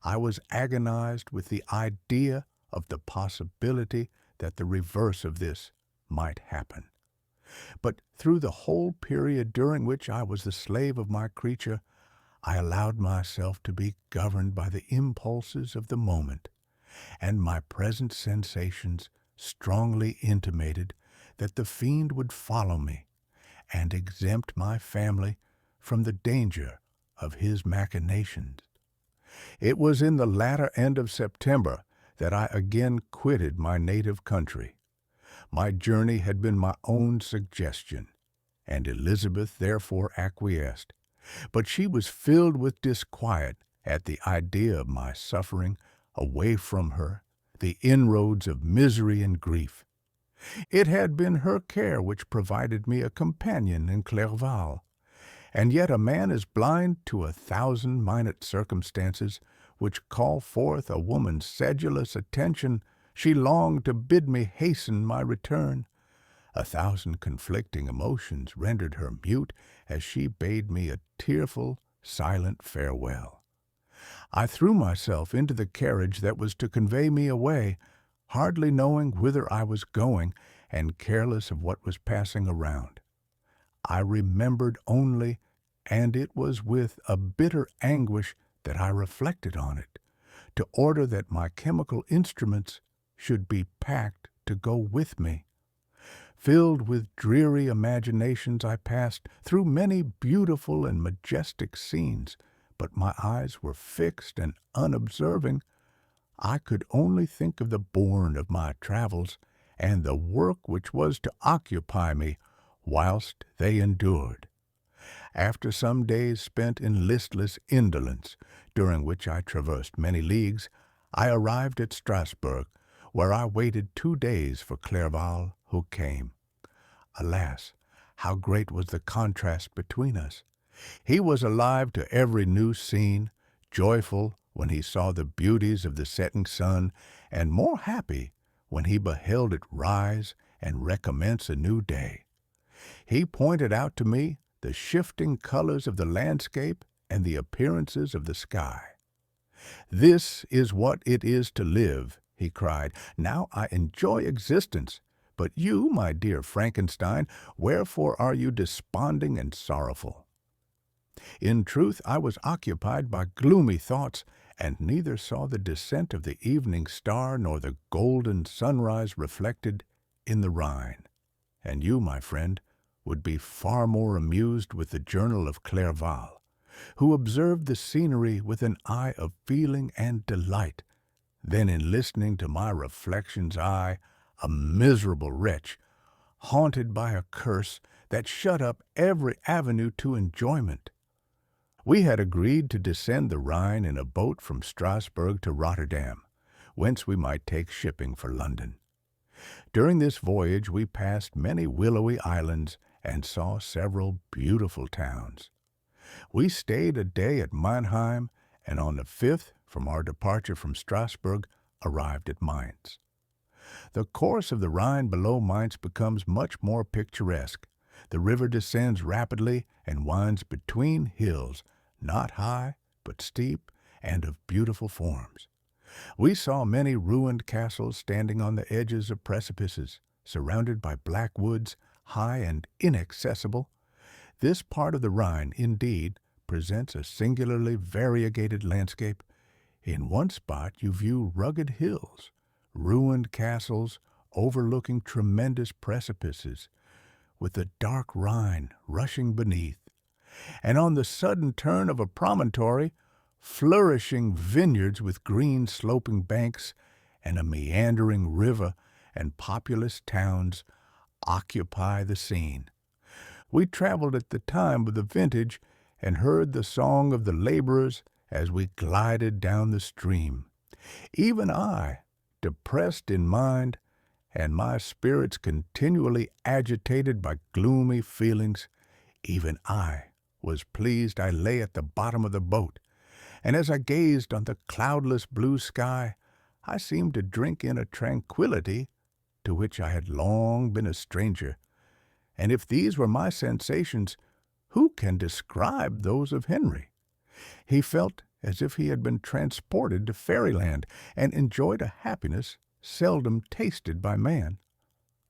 I was agonized with the idea of the possibility that the reverse of this might happen. But through the whole period during which I was the slave of my creature, I allowed myself to be governed by the impulses of the moment, and my present sensations strongly intimated that the fiend would follow me and exempt my family from the danger of his machinations. It was in the latter end of September that I again quitted my native country. My journey had been my own suggestion, and Elizabeth therefore acquiesced, but she was filled with disquiet at the idea of my suffering away from her the inroads of misery and grief. It had been her care which provided me a companion in Clerval, and yet a man is blind to 1,000 minute circumstances which call forth a woman's sedulous attention. She longed to bid me hasten my return. 1,000 conflicting emotions rendered her mute as she bade me a tearful, silent farewell. I threw myself into the carriage that was to convey me away, hardly knowing whither I was going, and careless of what was passing around. I remembered only, and it was with a bitter anguish that I reflected on it, to order that my chemical instruments should be packed to go with me. Filled with dreary imaginations, I passed through many beautiful and majestic scenes, but my eyes were fixed and unobserving. I could only think of the bourne of my travels and the work which was to occupy me whilst they endured. After some days spent in listless indolence, during which I traversed many leagues, I arrived at Strasbourg, where I waited 2 days for Clerval, who came. Alas, how great was the contrast between us! He was alive to every new scene, joyful when he saw the beauties of the setting sun, and more happy when he beheld it rise and recommence a new day. He pointed out to me the shifting colors of the landscape and the appearances of the sky. "This is what it is to live," he cried. "Now I enjoy existence. But you, my dear Frankenstein, wherefore are you desponding and sorrowful?" In truth, I was occupied by gloomy thoughts, and neither saw the descent of the evening star nor the golden sunrise reflected in the Rhine. And you, my friend, would be far more amused with the journal of Clerval, who observed the scenery with an eye of feeling and delight, than in listening to my reflections, I, a miserable wretch, haunted by a curse that shut up every avenue to enjoyment. We had agreed to descend the Rhine in a boat from Strasbourg to Rotterdam, whence we might take shipping for London. During this voyage we passed many willowy islands and saw several beautiful towns. We stayed a day at Mannheim, and on the 5th, from our departure from Strasbourg, arrived at Mainz. The course of the Rhine below Mainz becomes much more picturesque. The river descends rapidly and winds between hills, not high, but steep, and of beautiful forms. We saw many ruined castles standing on the edges of precipices, surrounded by black woods, high and inaccessible. This part of the Rhine, indeed, presents a singularly variegated landscape. In one spot you view rugged hills, ruined castles overlooking tremendous precipices, with the dark Rhine rushing beneath, and on the sudden turn of a promontory, flourishing vineyards with green sloping banks, and a meandering river and populous towns occupy the scene. We traveled at the time of the vintage and heard the song of the laborers as we glided down the stream. Even I, depressed in mind, and my spirits continually agitated by gloomy feelings, even I was pleased I lay at the bottom of the boat, and as I gazed on the cloudless blue sky, I seemed to drink in a tranquillity to which I had long been a stranger. And if these were my sensations, who can describe those of Henry? He felt as if he had been transported to fairyland and enjoyed a happiness seldom tasted by man.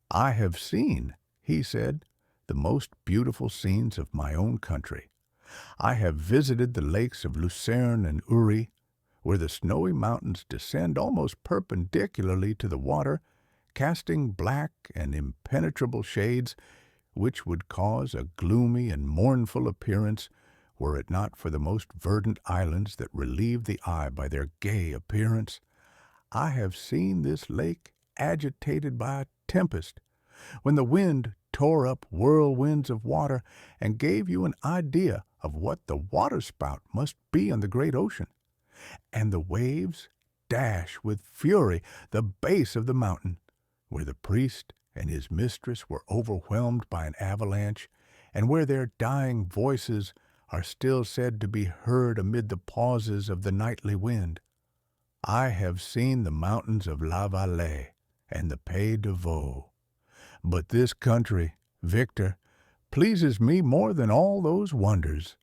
"I have seen," he said, "the most beautiful scenes of my own country. I have visited the lakes of Lucerne and Uri, where the snowy mountains descend almost perpendicularly to the water, casting black and impenetrable shades which would cause a gloomy and mournful appearance were it not for the most verdant islands that relieve the eye by their gay appearance. I have seen this lake agitated by a tempest, when the wind tore up whirlwinds of water and gave you an idea of what the waterspout must be on the great ocean, and the waves dash with fury the base of the mountain, where the priest and his mistress were overwhelmed by an avalanche, and where their dying voices are still said to be heard amid the pauses of the nightly wind. I have seen the mountains of La Valais and the Pays de Vaud, but this country, Victor, pleases me more than all those wonders.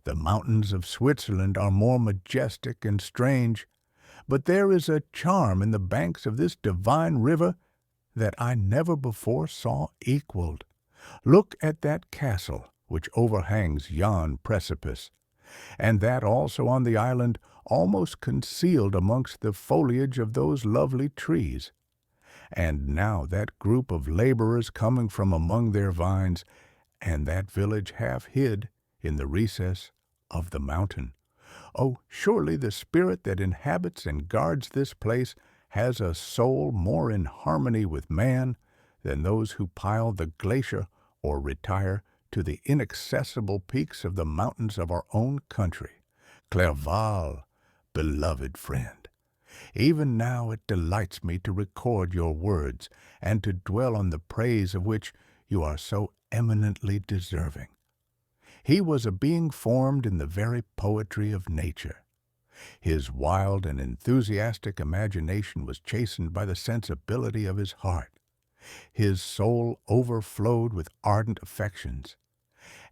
The mountains of Switzerland are more majestic and strange, but there is a charm in the banks of this divine river that I never before saw equaled. Look at that castle which overhangs yon precipice, and that also on the island almost concealed amongst the foliage of those lovely trees. And now that group of laborers coming from among their vines, and that village half hid in the recess of the mountain. Oh, surely the spirit that inhabits and guards this place has a soul more in harmony with man than those who pile the glacier or retire to the inaccessible peaks of the mountains of our own country. Clerval, beloved friend, even now it delights me to record your words and to dwell on the praise of which you are so eminently deserving. He was a being formed in the very poetry of nature. His wild and enthusiastic imagination was chastened by the sensibility of his heart. His soul overflowed with ardent affections,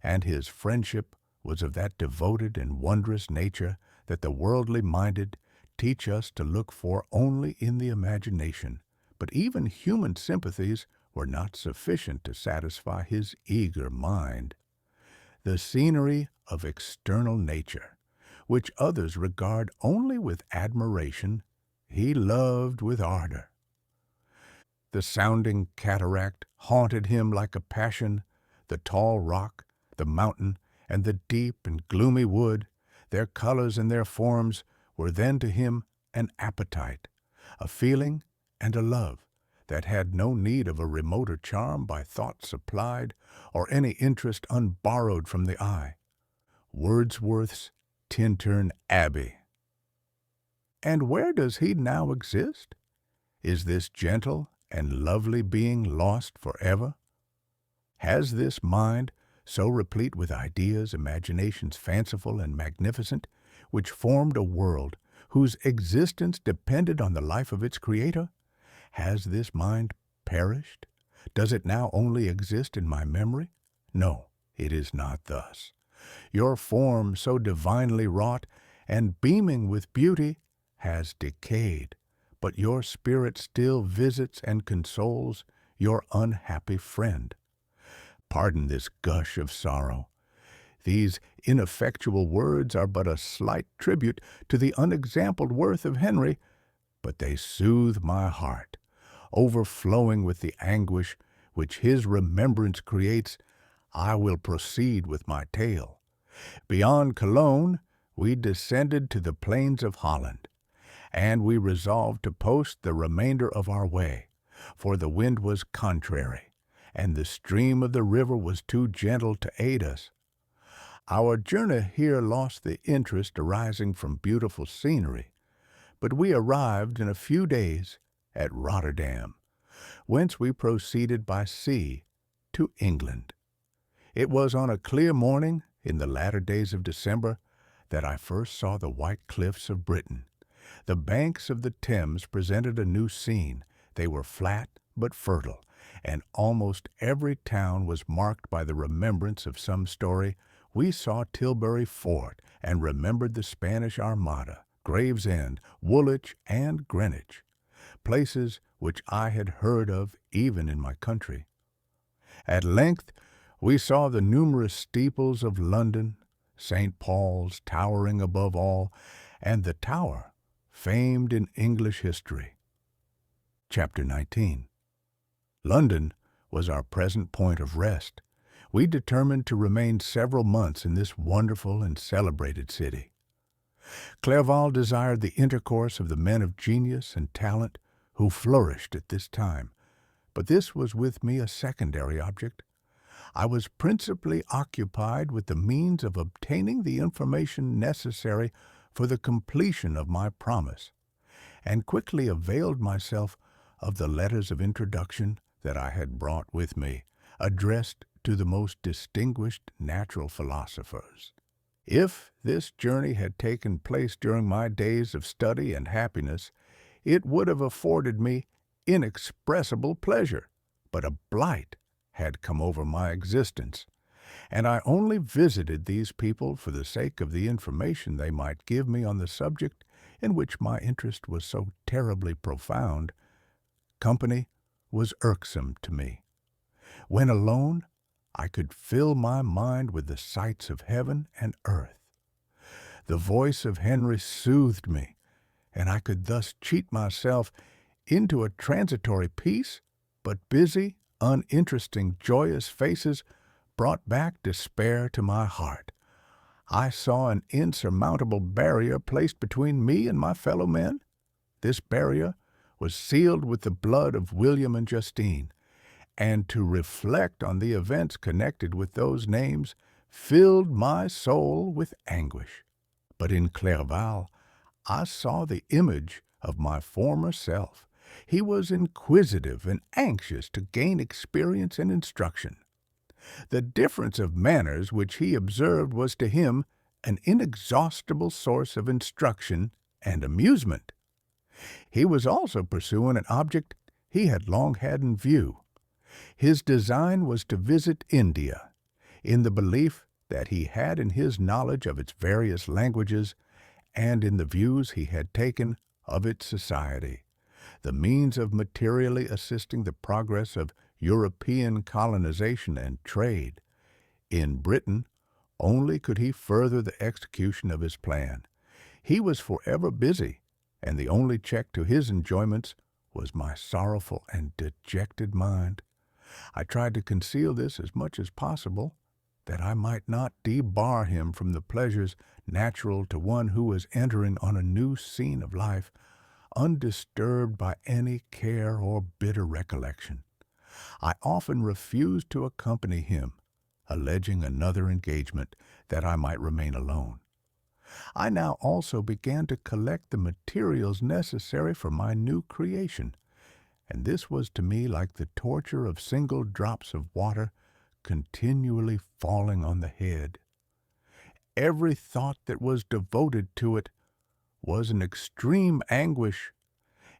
and his friendship was of that devoted and wondrous nature that the worldly minded teach us to look for only in the imagination, but even human sympathies were not sufficient to satisfy his eager mind. The scenery of external nature, which others regard only with admiration, he loved with ardor. The sounding cataract haunted him like a passion. The tall rock, the mountain, and the deep and gloomy wood, their colors and their forms, were then to him an appetite, a feeling, and a love that had no need of a remoter charm by thought supplied, or any interest unborrowed from the eye. Wordsworth's Tintern Abbey. And where does he now exist? Is this gentle and lovely being lost forever? Has this mind, so replete with ideas, imaginations fanciful and magnificent, which formed a world whose existence depended on the life of its creator, has this mind perished? Does it now only exist in my memory? No, it is not thus. Your form, so divinely wrought and beaming with beauty, has decayed, but your spirit still visits and consoles your unhappy friend. Pardon this gush of sorrow. These ineffectual words are but a slight tribute to the unexampled worth of Henry, but they soothe my heart. Overflowing with the anguish which his remembrance creates, I will proceed with my tale. Beyond Cologne, we descended to the plains of Holland, and we resolved to post the remainder of our way, for the wind was contrary, and the stream of the river was too gentle to aid us. Our journey here lost the interest arising from beautiful scenery, but we arrived in a few days at Rotterdam, whence we proceeded by sea to England. It was on a clear morning in the latter days of December that I first saw the white cliffs of Britain. The banks of the Thames presented a new scene. They were flat but fertile, and almost every town was marked by the remembrance of some story. We saw Tilbury Fort and remembered the Spanish Armada, Gravesend, Woolwich, and Greenwich, places which I had heard of even in my country. At length we saw the numerous steeples of London, St. Paul's towering above all, and the Tower, famed in English history. Chapter 19. London was our present point of rest. We determined to remain several months in this wonderful and celebrated city. Clerval desired the intercourse of the men of genius and talent who flourished at this time, but this was with me a secondary object. I was principally occupied with the means of obtaining the information necessary for the completion of my promise, and quickly availed myself of the letters of introduction that I had brought with me, addressed to the most distinguished natural philosophers. If this journey had taken place during my days of study and happiness, it would have afforded me inexpressible pleasure, but a blight had come over my existence, and I only visited these people for the sake of the information they might give me on the subject in which my interest was so terribly profound. Company was irksome to me. When alone, I could fill my mind with the sights of heaven and earth. The voice of Henry soothed me, and I could thus cheat myself into a transitory peace, but busy, uninteresting, joyous faces brought back despair to my heart. I saw an insurmountable barrier placed between me and my fellow men. This barrier was sealed with the blood of William and Justine, and to reflect on the events connected with those names filled my soul with anguish. But in Clerval I saw the image of my former self. He was inquisitive and anxious to gain experience and instruction. The difference of manners which he observed was to him an inexhaustible source of instruction and amusement. He was also pursuing an object he had long had in view. His design was to visit India, in the belief that he had in his knowledge of its various languages and in the views he had taken of its society, the means of materially assisting the progress of European colonization and trade. In Britain only could he further the execution of his plan. He was forever busy, and the only check to his enjoyments was my sorrowful and dejected mind. I tried to conceal this as much as possible, that I might not debar him from the pleasures natural to one who was entering on a new scene of life, undisturbed by any care or bitter recollection. I often refused to accompany him, alleging another engagement, that I might remain alone. I now also began to collect the materials necessary for my new creation, and this was to me like the torture of single drops of water continually falling on the head. Every thought that was devoted to it was an extreme anguish,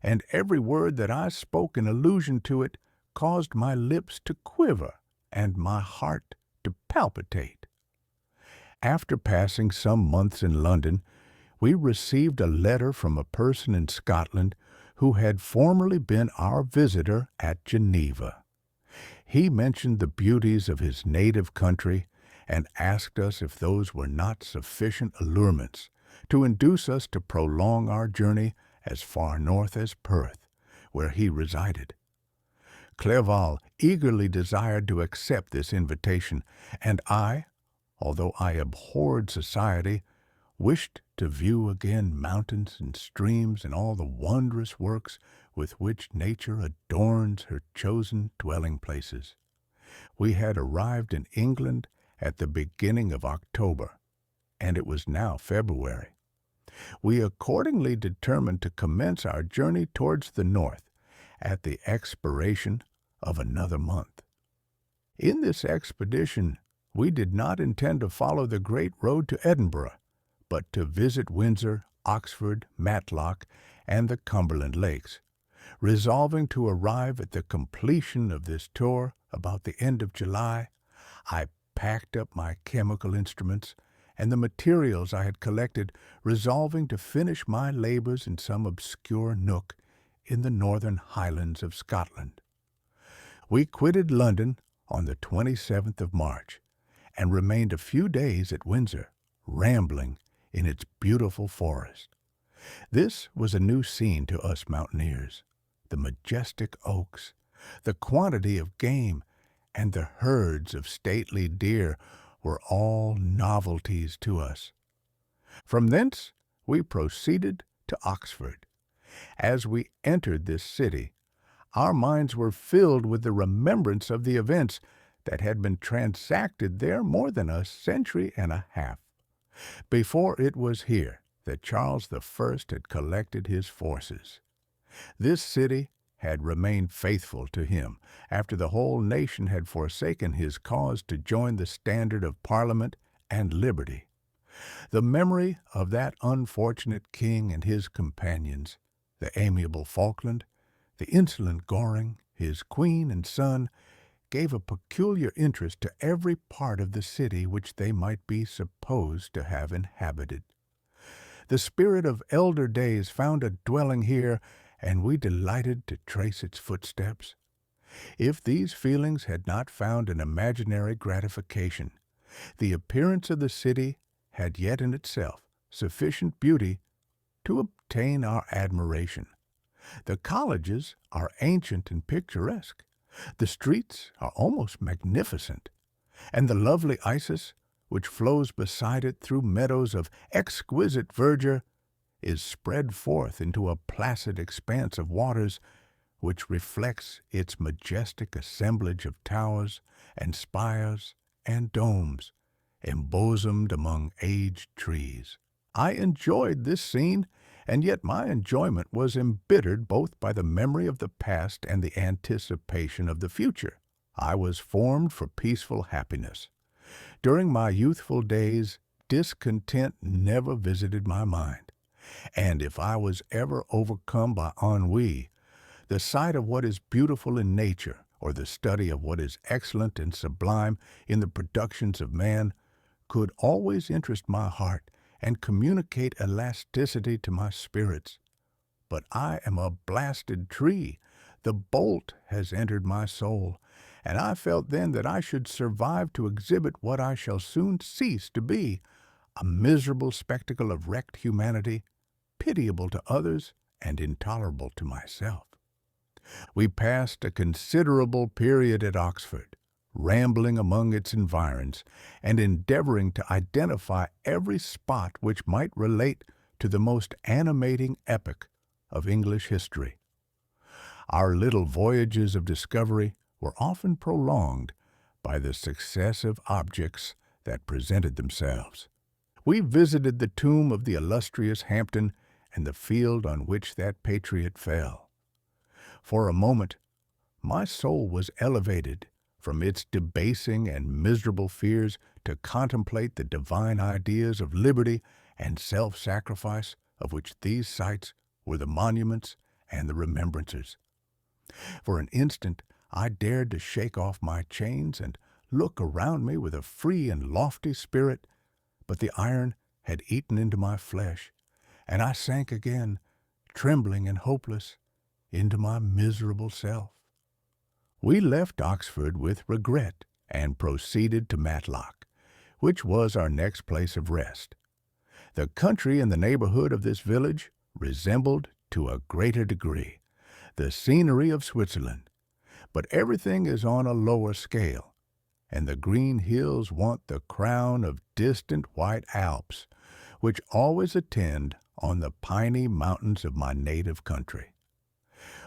and every word that I spoke in allusion to it caused my lips to quiver and my heart to palpitate. After passing some months in London, we received a letter from a person in Scotland who had formerly been our visitor at Geneva. He mentioned the beauties of his native country and asked us if those were not sufficient allurements to induce us to prolong our journey as far north as Perth, where he resided. Clerval eagerly desired to accept this invitation, and I, although I abhorred society, wished to view again mountains and streams and all the wondrous works with which nature adorns her chosen dwelling places. We had arrived in England at the beginning of October, and it was now February. We accordingly determined to commence our journey towards the north at the expiration of another month. In this expedition we did not intend to follow the great road to Edinburgh, but to visit Windsor, Oxford, Matlock, and the Cumberland Lakes. Resolving to arrive at the completion of this tour about the end of July, I packed up my chemical instruments and the materials I had collected, resolving to finish my labors in some obscure nook in the northern highlands of Scotland. We quitted London on the 27th of March and remained a few days at Windsor, rambling in its beautiful forest. This was a new scene to us mountaineers. The majestic oaks, the quantity of game, and the herds of stately deer were all novelties to us. From thence we proceeded to Oxford. As we entered this city, our minds were filled with the remembrance of the events that had been transacted there more than a century and a half. Before it was here that Charles I had collected his forces. This city had remained faithful to him after the whole nation had forsaken his cause to join the standard of Parliament and liberty. The memory of that unfortunate king and his companions, the amiable Falkland, the insolent Goring, his queen and son, gave a peculiar interest to every part of the city which they might be supposed to have inhabited. The spirit of elder days found a dwelling here, and we delighted to trace its footsteps. If these feelings had not found an imaginary gratification, the appearance of the city had yet in itself sufficient beauty to obtain our admiration. The colleges are ancient and picturesque. The streets are almost magnificent, and the lovely Isis, which flows beside it through meadows of exquisite verdure, is spread forth into a placid expanse of waters which reflects its majestic assemblage of towers and spires and domes, embosomed among aged trees. I enjoyed this scene, and yet my enjoyment was embittered both by the memory of the past and the anticipation of the future. I was formed for peaceful happiness. During my youthful days, discontent never visited my mind, and if I was ever overcome by ennui, the sight of what is beautiful in nature, or the study of what is excellent and sublime in the productions of man, could always interest my heart and communicate elasticity to my spirits. But I am a blasted tree. The bolt has entered my soul, and I felt then that I should survive to exhibit what I shall soon cease to be, a miserable spectacle of wrecked humanity, pitiable to others and intolerable to myself. We passed a considerable period at Oxford, rambling among its environs and endeavoring to identify every spot which might relate to the most animating epoch of English history. Our little voyages of discovery were often prolonged by the successive objects that presented themselves. We visited the tomb of the illustrious Hampden and the field on which that patriot fell. For a moment, my soul was elevated from its debasing and miserable fears to contemplate the divine ideas of liberty and self-sacrifice of which these sites were the monuments and the remembrances. For an instant, I dared to shake off my chains and look around me with a free and lofty spirit, but the iron had eaten into my flesh, and I sank again, trembling and hopeless, into my miserable self. We left Oxford with regret and proceeded to Matlock, which was our next place of rest. The country in the neighborhood of this village resembled, to a greater degree, the scenery of Switzerland, but everything is on a lower scale, and the green hills want the crown of distant white Alps, which always attend on the piney mountains of my native country.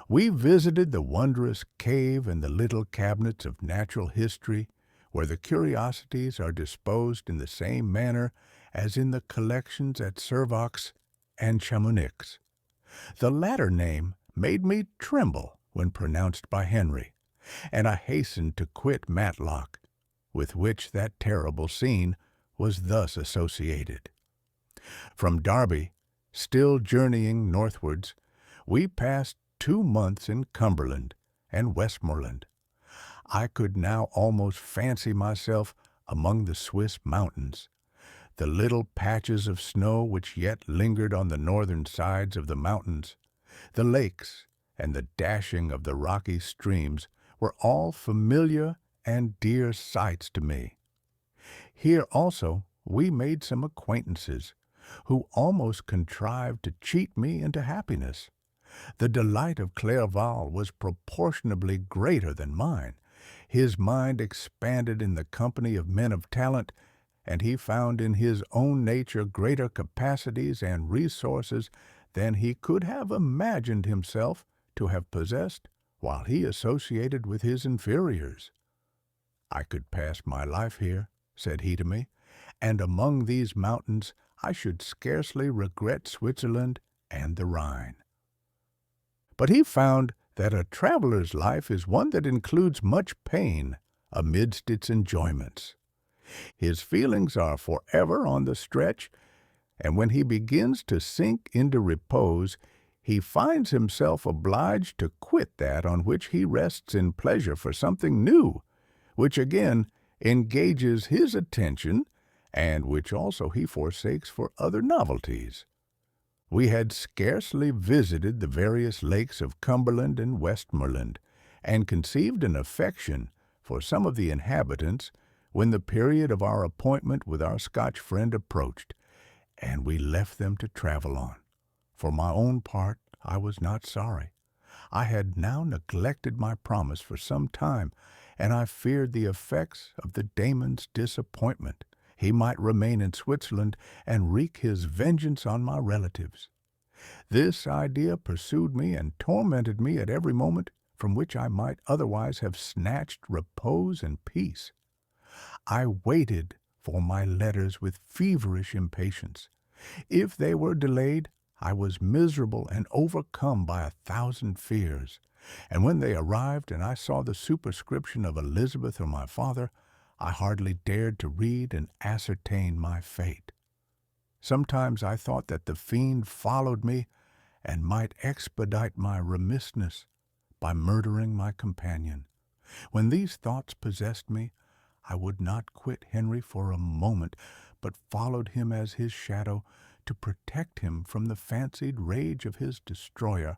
We visited the wondrous cave and the little cabinets of natural history, where the curiosities are disposed in the same manner as in the collections at Servox and Chamonix. The latter name made me tremble when pronounced by Henry, and I hastened to quit Matlock, with which that terrible scene was thus associated. From Derby, still journeying northwards, we passed 2 months in Cumberland and Westmoreland. I could now almost fancy myself among the Swiss mountains. The little patches of snow which yet lingered on the northern sides of the mountains, the lakes, and the dashing of the rocky streams were all familiar and dear sights to me. Here also we made some acquaintances, who almost contrived to cheat me into happiness. The delight of Clerval was proportionably greater than mine. His mind expanded in the company of men of talent, and he found in his own nature greater capacities and resources than he could have imagined himself to have possessed while he associated with his inferiors. "I could pass my life here," said he to me, "and among these mountains I should scarcely regret Switzerland and the Rhine." But he found that a traveler's life is one that includes much pain amidst its enjoyments. His feelings are forever on the stretch, and when he begins to sink into repose, he finds himself obliged to quit that on which he rests in pleasure for something new, which again engages his attention, and which also he forsakes for other novelties. We had scarcely visited the various lakes of Cumberland and Westmoreland, and conceived an affection for some of the inhabitants, when the period of our appointment with our Scotch friend approached, and we left them to travel on. For my own part, I was not sorry. I had now neglected my promise for some time, and I feared the effects of the Damon's disappointment. He might remain in Switzerland and wreak his vengeance on my relatives. This idea pursued me and tormented me at every moment from which I might otherwise have snatched repose and peace. I waited for my letters with feverish impatience. If they were delayed, I was miserable and overcome by 1,000 fears, and when they arrived and I saw the superscription of Elizabeth or my father, I hardly dared to read and ascertain my fate. Sometimes I thought that the fiend followed me and might expedite my remissness by murdering my companion. When these thoughts possessed me, I would not quit Henry for a moment, but followed him as his shadow to protect him from the fancied rage of his destroyer.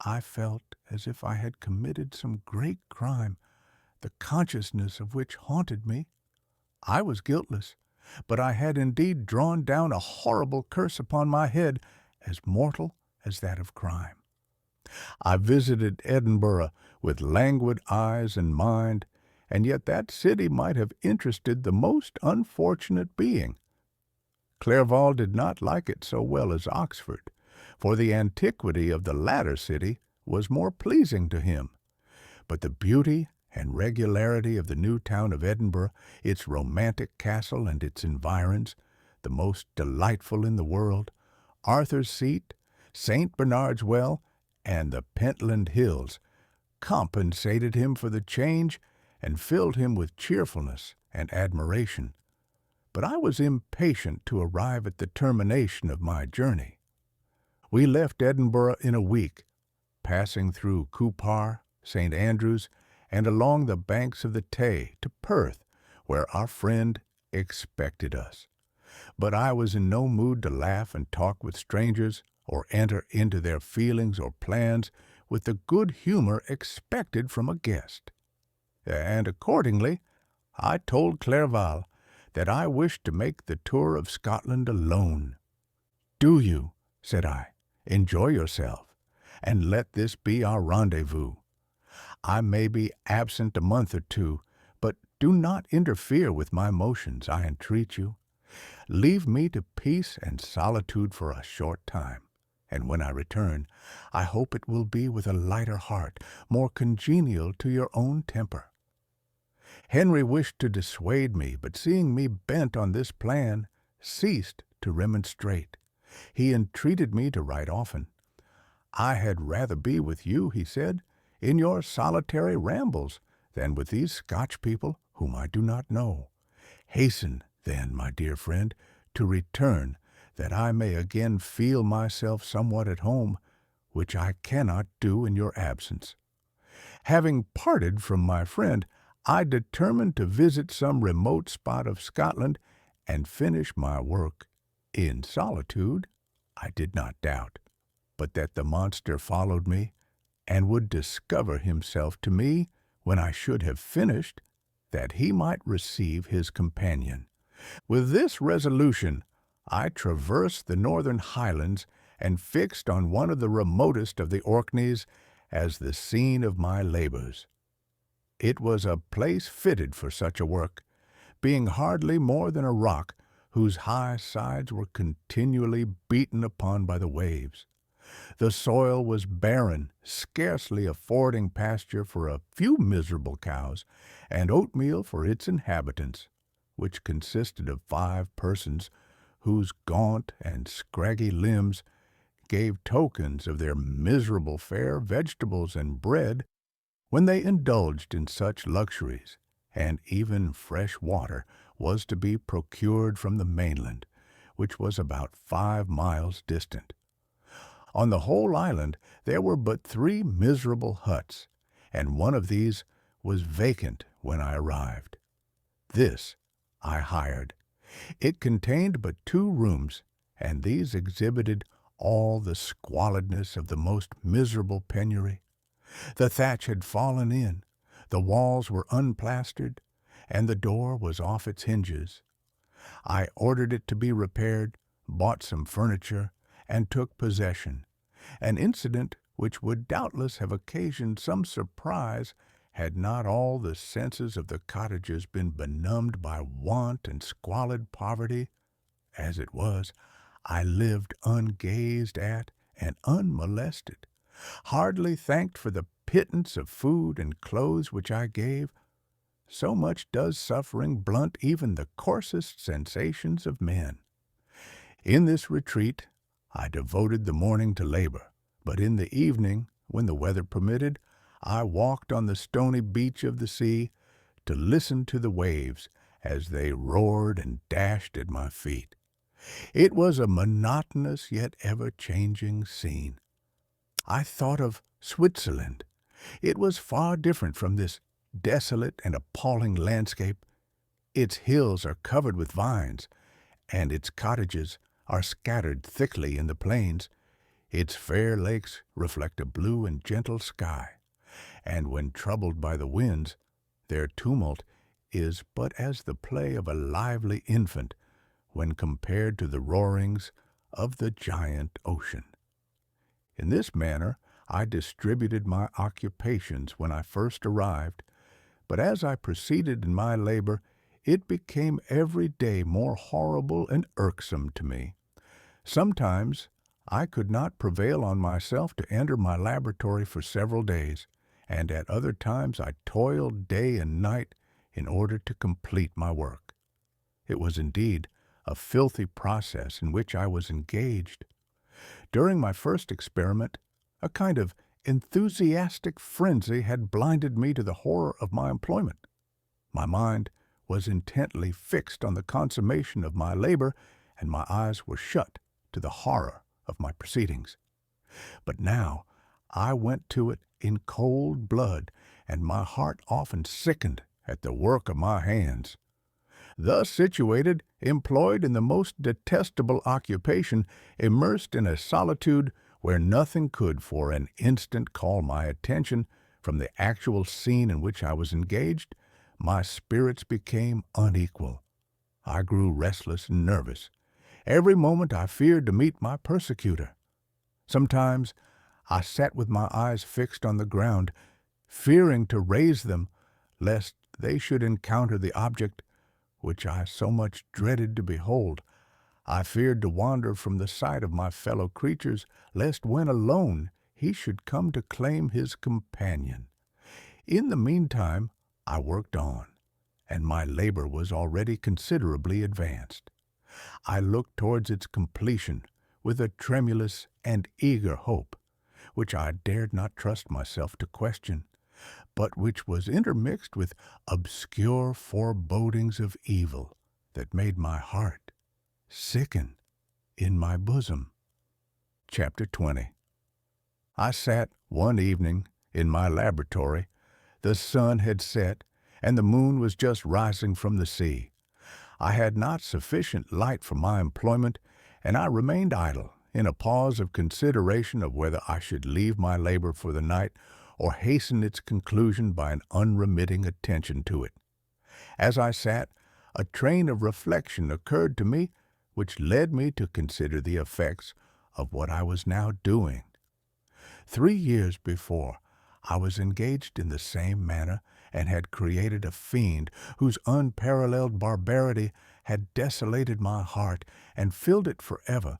I felt as if I had committed some great crime, the consciousness of which haunted me. I was guiltless, but I had indeed drawn down a horrible curse upon my head, as mortal as that of crime. I visited Edinburgh with languid eyes and mind, and yet that city might have interested the most unfortunate being. Clerval did not like it so well as Oxford, for the antiquity of the latter city was more pleasing to him. But the beauty and regularity of the new town of Edinburgh, its romantic castle and its environs, the most delightful in the world, Arthur's Seat, St. Bernard's Well, and the Pentland Hills, compensated him for the change and filled him with cheerfulness and admiration. But I was impatient to arrive at the termination of my journey. We left Edinburgh in a week, passing through Cupar, St. Andrews, and along the banks of the Tay to Perth, where our friend expected us. But I was in no mood to laugh and talk with strangers, or enter into their feelings or plans with the good humor expected from a guest. And accordingly, I told Clerval that I wished to make the tour of Scotland alone. "Do you," said I, "enjoy yourself, and let this be our rendezvous. I may be absent a month or two, but do not interfere with my motions, I entreat you. Leave me to peace and solitude for a short time, and when I return, I hope it will be with a lighter heart, more congenial to your own temper." Henry wished to dissuade me, but seeing me bent on this plan, ceased to remonstrate. He entreated me to write often. "I had rather be with you," he said, "in your solitary rambles, than with these Scotch people whom I do not know. Hasten, then, my dear friend, to return, that I may again feel myself somewhat at home, which I cannot do in your absence. Having parted from my friend, I determined to visit some remote spot of Scotland and finish my work. In solitude, I did not doubt, but that the monster followed me and would discover himself to me when I should have finished, that he might receive his companion. With this resolution, I traversed the northern highlands and fixed on one of the remotest of the Orkneys as the scene of my labors. It was a place fitted for such a work, being hardly more than a rock whose high sides were continually beaten upon by the waves. The soil was barren, scarcely affording pasture for a few miserable cows, and oatmeal for its inhabitants, which consisted of 5 persons whose gaunt and scraggy limbs gave tokens of their miserable fare. Vegetables and bread when they indulged in such luxuries, and even fresh water was to be procured from the mainland, which was about 5 miles distant. On the whole island there were but 3 miserable huts, and one of these was vacant when I arrived. This I hired. It contained but 2 rooms, and these exhibited all the squalidness of the most miserable penury. The thatch had fallen in, the walls were unplastered, and the door was off its hinges. I ordered it to be repaired, bought some furniture, and took possession, an incident which would doubtless have occasioned some surprise had not all the senses of the cottagers been benumbed by want and squalid poverty. As it was, I lived ungazed at and unmolested, hardly thanked for the pittance of food and clothes which I gave. So much does suffering blunt even the coarsest sensations of men. In this retreat I devoted the morning to labor, but in the evening, when the weather permitted, I walked on the stony beach of the sea to listen to the waves as they roared and dashed at my feet. It was a monotonous yet ever-changing scene. I thought of Switzerland. It was far different from this desolate and appalling landscape. Its hills are covered with vines, and its cottages are scattered thickly in the plains. Its fair lakes reflect a blue and gentle sky, and when troubled by the winds, their tumult is but as the play of a lively infant when compared to the roarings of the giant ocean. In this manner I distributed my occupations when I first arrived, but as I proceeded in my labor, it became every day more horrible and irksome to me. Sometimes I could not prevail on myself to enter my laboratory for several days, and at other times I toiled day and night in order to complete my work. It was indeed a filthy process in which I was engaged. During my first experiment, a kind of enthusiastic frenzy had blinded me to the horror of my employment. My mind was intently fixed on the consummation of my labor, and my eyes were shut to the horror of my proceedings. But now I went to it in cold blood, and my heart often sickened at the work of my hands. Thus situated, employed in the most detestable occupation, immersed in a solitude where nothing could for an instant call my attention from the actual scene in which I was engaged, my spirits became unequal. I grew restless and nervous. Every moment I feared to meet my persecutor. Sometimes I sat with my eyes fixed on the ground, fearing to raise them, lest they should encounter the object which I so much dreaded to behold. I feared to wander from the sight of my fellow creatures, lest when alone he should come to claim his companion. In the meantime I worked on, and my labor was already considerably advanced. I looked towards its completion with a tremulous and eager hope, which I dared not trust myself to question, but which was intermixed with obscure forebodings of evil that made my heart sicken in my bosom. Chapter 20. I sat one evening in my laboratory. The sun had set, and the moon was just rising from the sea. I had not sufficient light for my employment, and I remained idle, in a pause of consideration of whether I should leave my labor for the night or hasten its conclusion by an unremitting attention to it. As I sat, a train of reflection occurred to me which led me to consider the effects of what I was now doing. 3 years before, I was engaged in the same manner and had created a fiend whose unparalleled barbarity had desolated my heart and filled it forever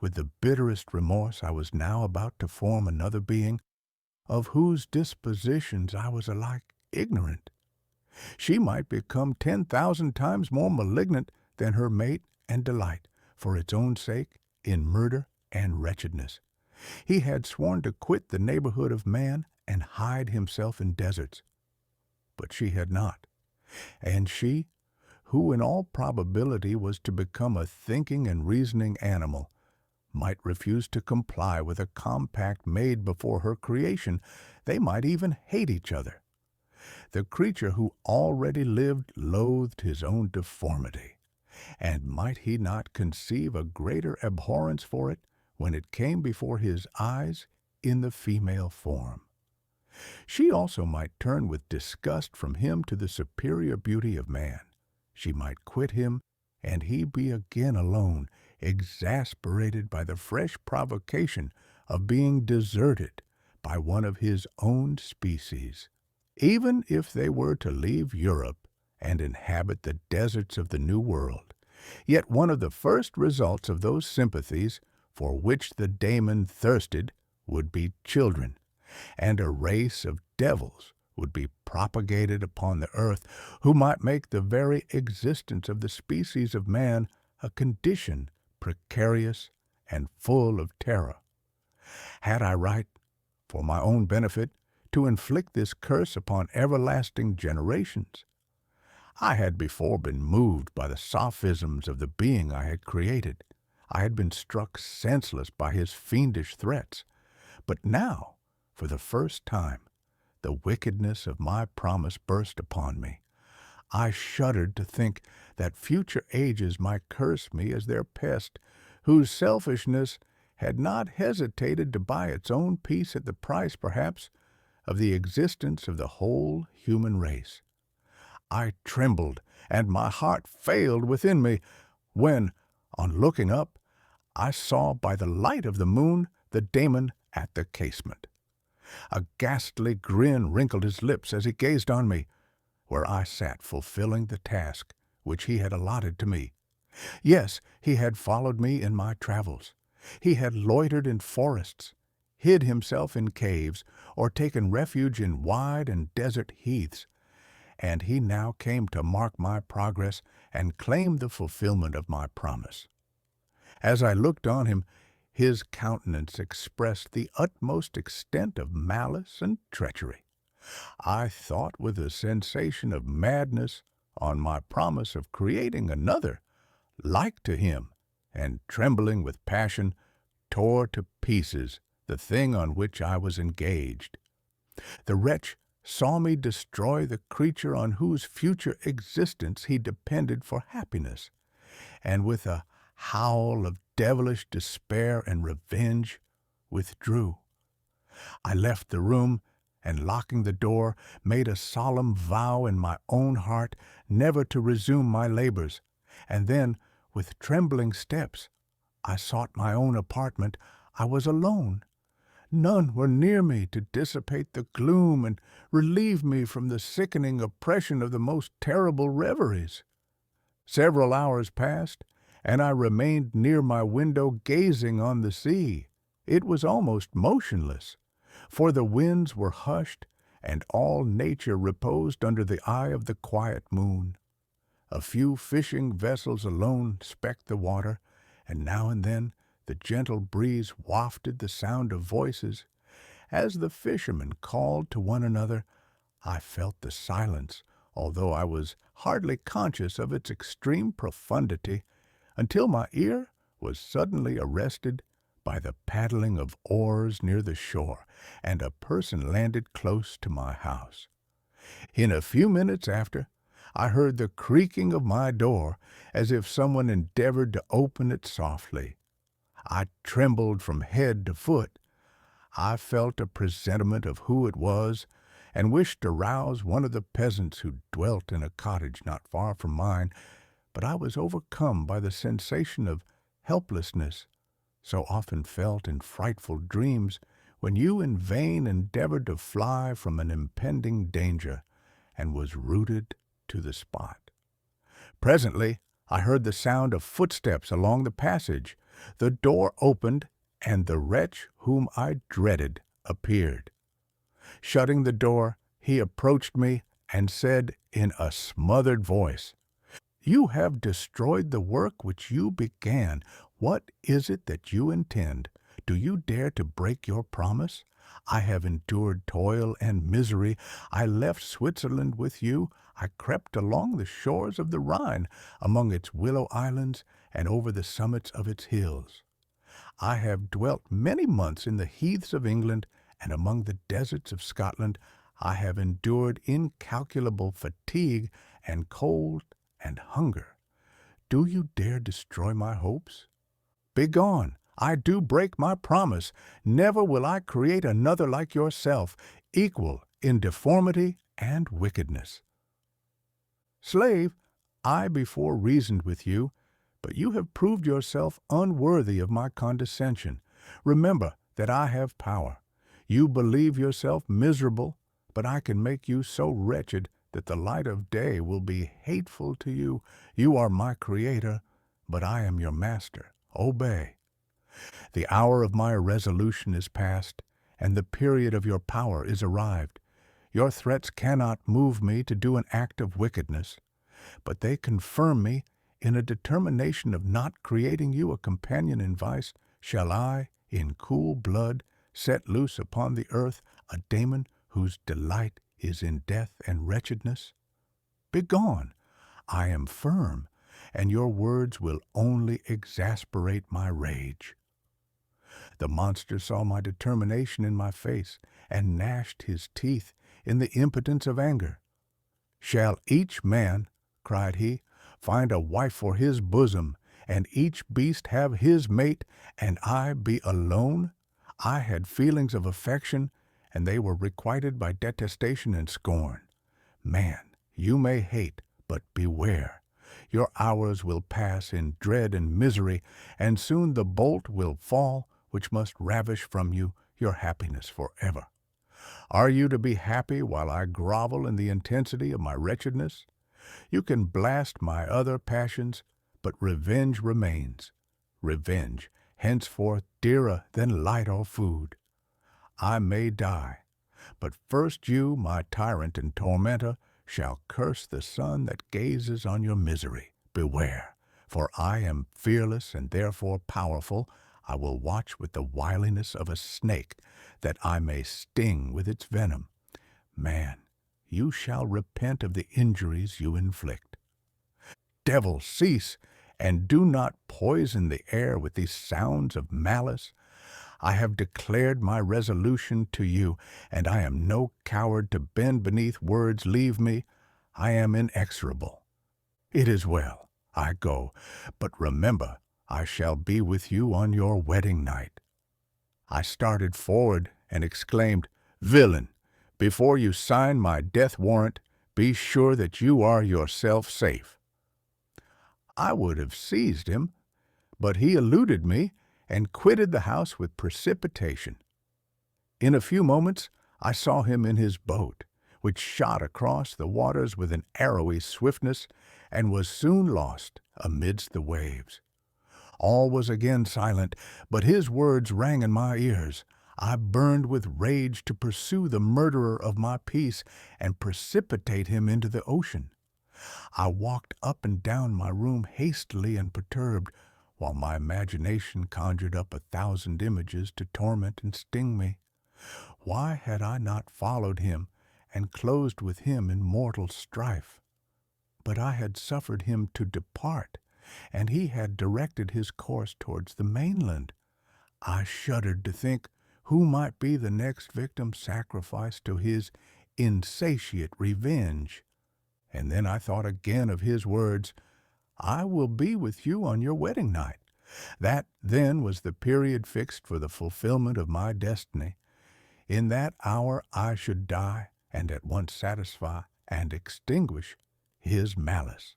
with the bitterest remorse. I was now about to form another being of whose dispositions I was alike ignorant. She might become 10,000 times more malignant than her mate and delight, for its own sake, in murder and wretchedness. He had sworn to quit the neighborhood of man and hide himself in deserts. But she had not. And she, who in all probability was to become a thinking and reasoning animal, might refuse to comply with a compact made before her creation. They might even hate each other. The creature who already lived loathed his own deformity, and might he not conceive a greater abhorrence for it when it came before his eyes in the female form? She also might turn with disgust from him to the superior beauty of man. She might quit him, and he be again alone, exasperated by the fresh provocation of being deserted by one of his own species. Even if they were to leave Europe and inhabit the deserts of the New World, yet one of the first results of those sympathies for which the daemon thirsted would be children, and a race of devils would be propagated upon the earth who might make the very existence of the species of man a condition precarious and full of terror. Had I right, for my own benefit, to inflict this curse upon everlasting generations? I had before been moved by the sophisms of the being I had created. I had been struck senseless by his fiendish threats. But now, for the first time, the wickedness of my promise burst upon me. I shuddered to think that future ages might curse me as their pest, whose selfishness had not hesitated to buy its own peace at the price, perhaps, of the existence of the whole human race. I trembled, and my heart failed within me, when, on looking up, I saw by the light of the moon the daemon at the casement. A ghastly grin wrinkled his lips as he gazed on me, where I sat fulfilling the task which he had allotted to me. Yes, he had followed me in my travels. He had loitered in forests, hid himself in caves, or taken refuge in wide and desert heaths, and he now came to mark my progress and claim the fulfillment of my promise. As I looked on him, his countenance expressed the utmost extent of malice and treachery. I thought with a sensation of madness on my promise of creating another like to him, and trembling with passion, tore to pieces the thing on which I was engaged. The wretch saw me destroy the creature on whose future existence he depended for happiness, and with a howl of devilish despair and revenge withdrew. I left the room, and locking the door, made a solemn vow in my own heart never to resume my labors, and then, with trembling steps, I sought my own apartment. I was alone. None were near me to dissipate the gloom and relieve me from the sickening oppression of the most terrible reveries. Several hours passed, and I remained near my window gazing on the sea. It was almost motionless, for the winds were hushed, and all nature reposed under the eye of the quiet moon. A few fishing vessels alone specked the water, and now and then the gentle breeze wafted the sound of voices. As the fishermen called to one another, I felt the silence, although I was hardly conscious of its extreme profundity, until my ear was suddenly arrested by the paddling of oars near the shore, and a person landed close to my house. In a few minutes after, I heard the creaking of my door as if someone endeavored to open it softly. I trembled from head to foot. I felt a presentiment of who it was, and wished to rouse one of the peasants who dwelt in a cottage not far from mine, but I was overcome by the sensation of helplessness, so often felt in frightful dreams when you in vain endeavored to fly from an impending danger, and was rooted to the spot. Presently I heard the sound of footsteps along the passage. The door opened, and the wretch whom I dreaded appeared. Shutting the door, he approached me and said in a smothered voice, "You have destroyed the work which you began. What is it that you intend? Do you dare to break your promise? I have endured toil and misery. I left Switzerland with you. I crept along the shores of the Rhine, among its willow islands, and over the summits of its hills. I have dwelt many months in the heaths of England, and among the deserts of Scotland. I have endured incalculable fatigue and cold and hunger. Do you dare destroy my hopes? Begone! I do break my promise. Never will I create another like yourself, equal in deformity and wickedness. Slave, I before reasoned with you, but you have proved yourself unworthy of my condescension. Remember that I have power. You believe yourself miserable, but I can make you so wretched that the light of day will be hateful to you. You are my creator, but I am your master. Obey. The hour of my resolution is past, and the period of your power is arrived. Your threats cannot move me to do an act of wickedness, but they confirm me in a determination of not creating you a companion in vice. Shall I, in cool blood, set loose upon the earth a daemon whose delight is in death and wretchedness? Begone! I am firm, and your words will only exasperate my rage. The monster saw my determination in my face, and gnashed his teeth in the impotence of anger. Shall each man, cried he, find a wife for his bosom, and each beast have his mate, and I be alone? I had feelings of affection, and they were requited by detestation and scorn. Man, you may hate, but beware. Your hours will pass in dread and misery, and soon the bolt will fall which must ravish from you your happiness forever. Are you to be happy while I grovel in the intensity of my wretchedness? You can blast my other passions, but revenge remains. Revenge, henceforth dearer than light or food. I may die, but first you, my tyrant and tormentor, shall curse the sun that gazes on your misery. Beware, for I am fearless and therefore powerful. I will watch with the wiliness of a snake, that I may sting with its venom. Man, you shall repent of the injuries you inflict. Devil, cease, and do not poison the air with these sounds of malice. I have declared my resolution to you, and I am no coward to bend beneath words. Leave me. I am inexorable. It is well. I go, but remember, I shall be with you on your wedding night. I started forward and exclaimed, Villain, before you sign my death warrant, be sure that you are yourself safe. I would have seized him, but he eluded me and quitted the house with precipitation. In a few moments I saw him in his boat, which shot across the waters with an arrowy swiftness and was soon lost amidst the waves. All was again silent, but his words rang in my ears. I burned with rage to pursue the murderer of my peace and precipitate him into the ocean. I walked up and down my room hastily and perturbed, while my imagination conjured up 1,000 images to torment and sting me. Why had I not followed him and closed with him in mortal strife? But I had suffered him to depart, and he had directed his course towards the mainland. I shuddered to think who might be the next victim sacrificed to his insatiate revenge. And then I thought again of his words, "I will be with you on your wedding night." That then was the period fixed for the fulfillment of my destiny. In that hour I should die, and at once satisfy and extinguish his malice.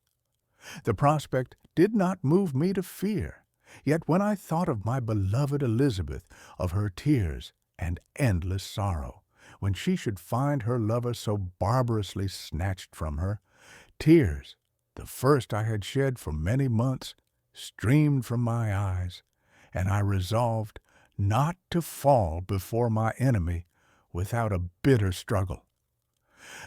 The prospect did not move me to fear, yet when I thought of my beloved Elizabeth, of her tears and endless sorrow, when she should find her lover so barbarously snatched from her, tears, the first I had shed for many months, streamed from my eyes, and I resolved not to fall before my enemy without a bitter struggle.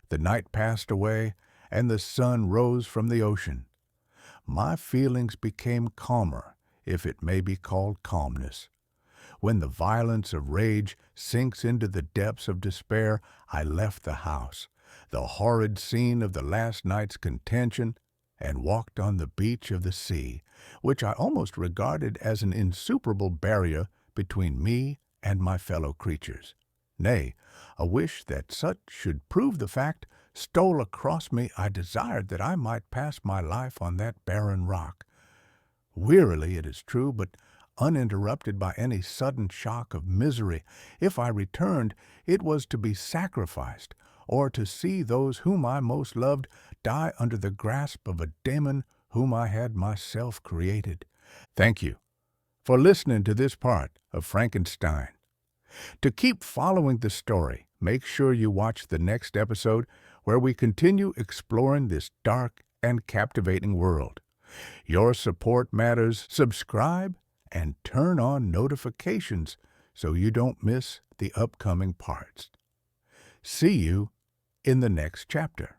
The night passed away, and the sun rose from the ocean. My feelings became calmer, if it may be called calmness. When the violence of rage sinks into the depths of despair, I left the house, the horrid scene of the last night's contention, and walked on the beach of the sea, which I almost regarded as an insuperable barrier between me and my fellow creatures. Nay, a wish that such should prove the fact stole across me. I desired that I might pass my life on that barren rock. Wearily, it is true, but uninterrupted by any sudden shock of misery. If I returned, it was to be sacrificed, or to see those whom I most loved die under the grasp of a demon whom I had myself created. Thank you for listening to this part of Frankenstein. To keep following the story, make sure you watch the next episode where we continue exploring this dark and captivating world. Your support matters. Subscribe and turn on notifications so you don't miss the upcoming parts. See you in the next chapter.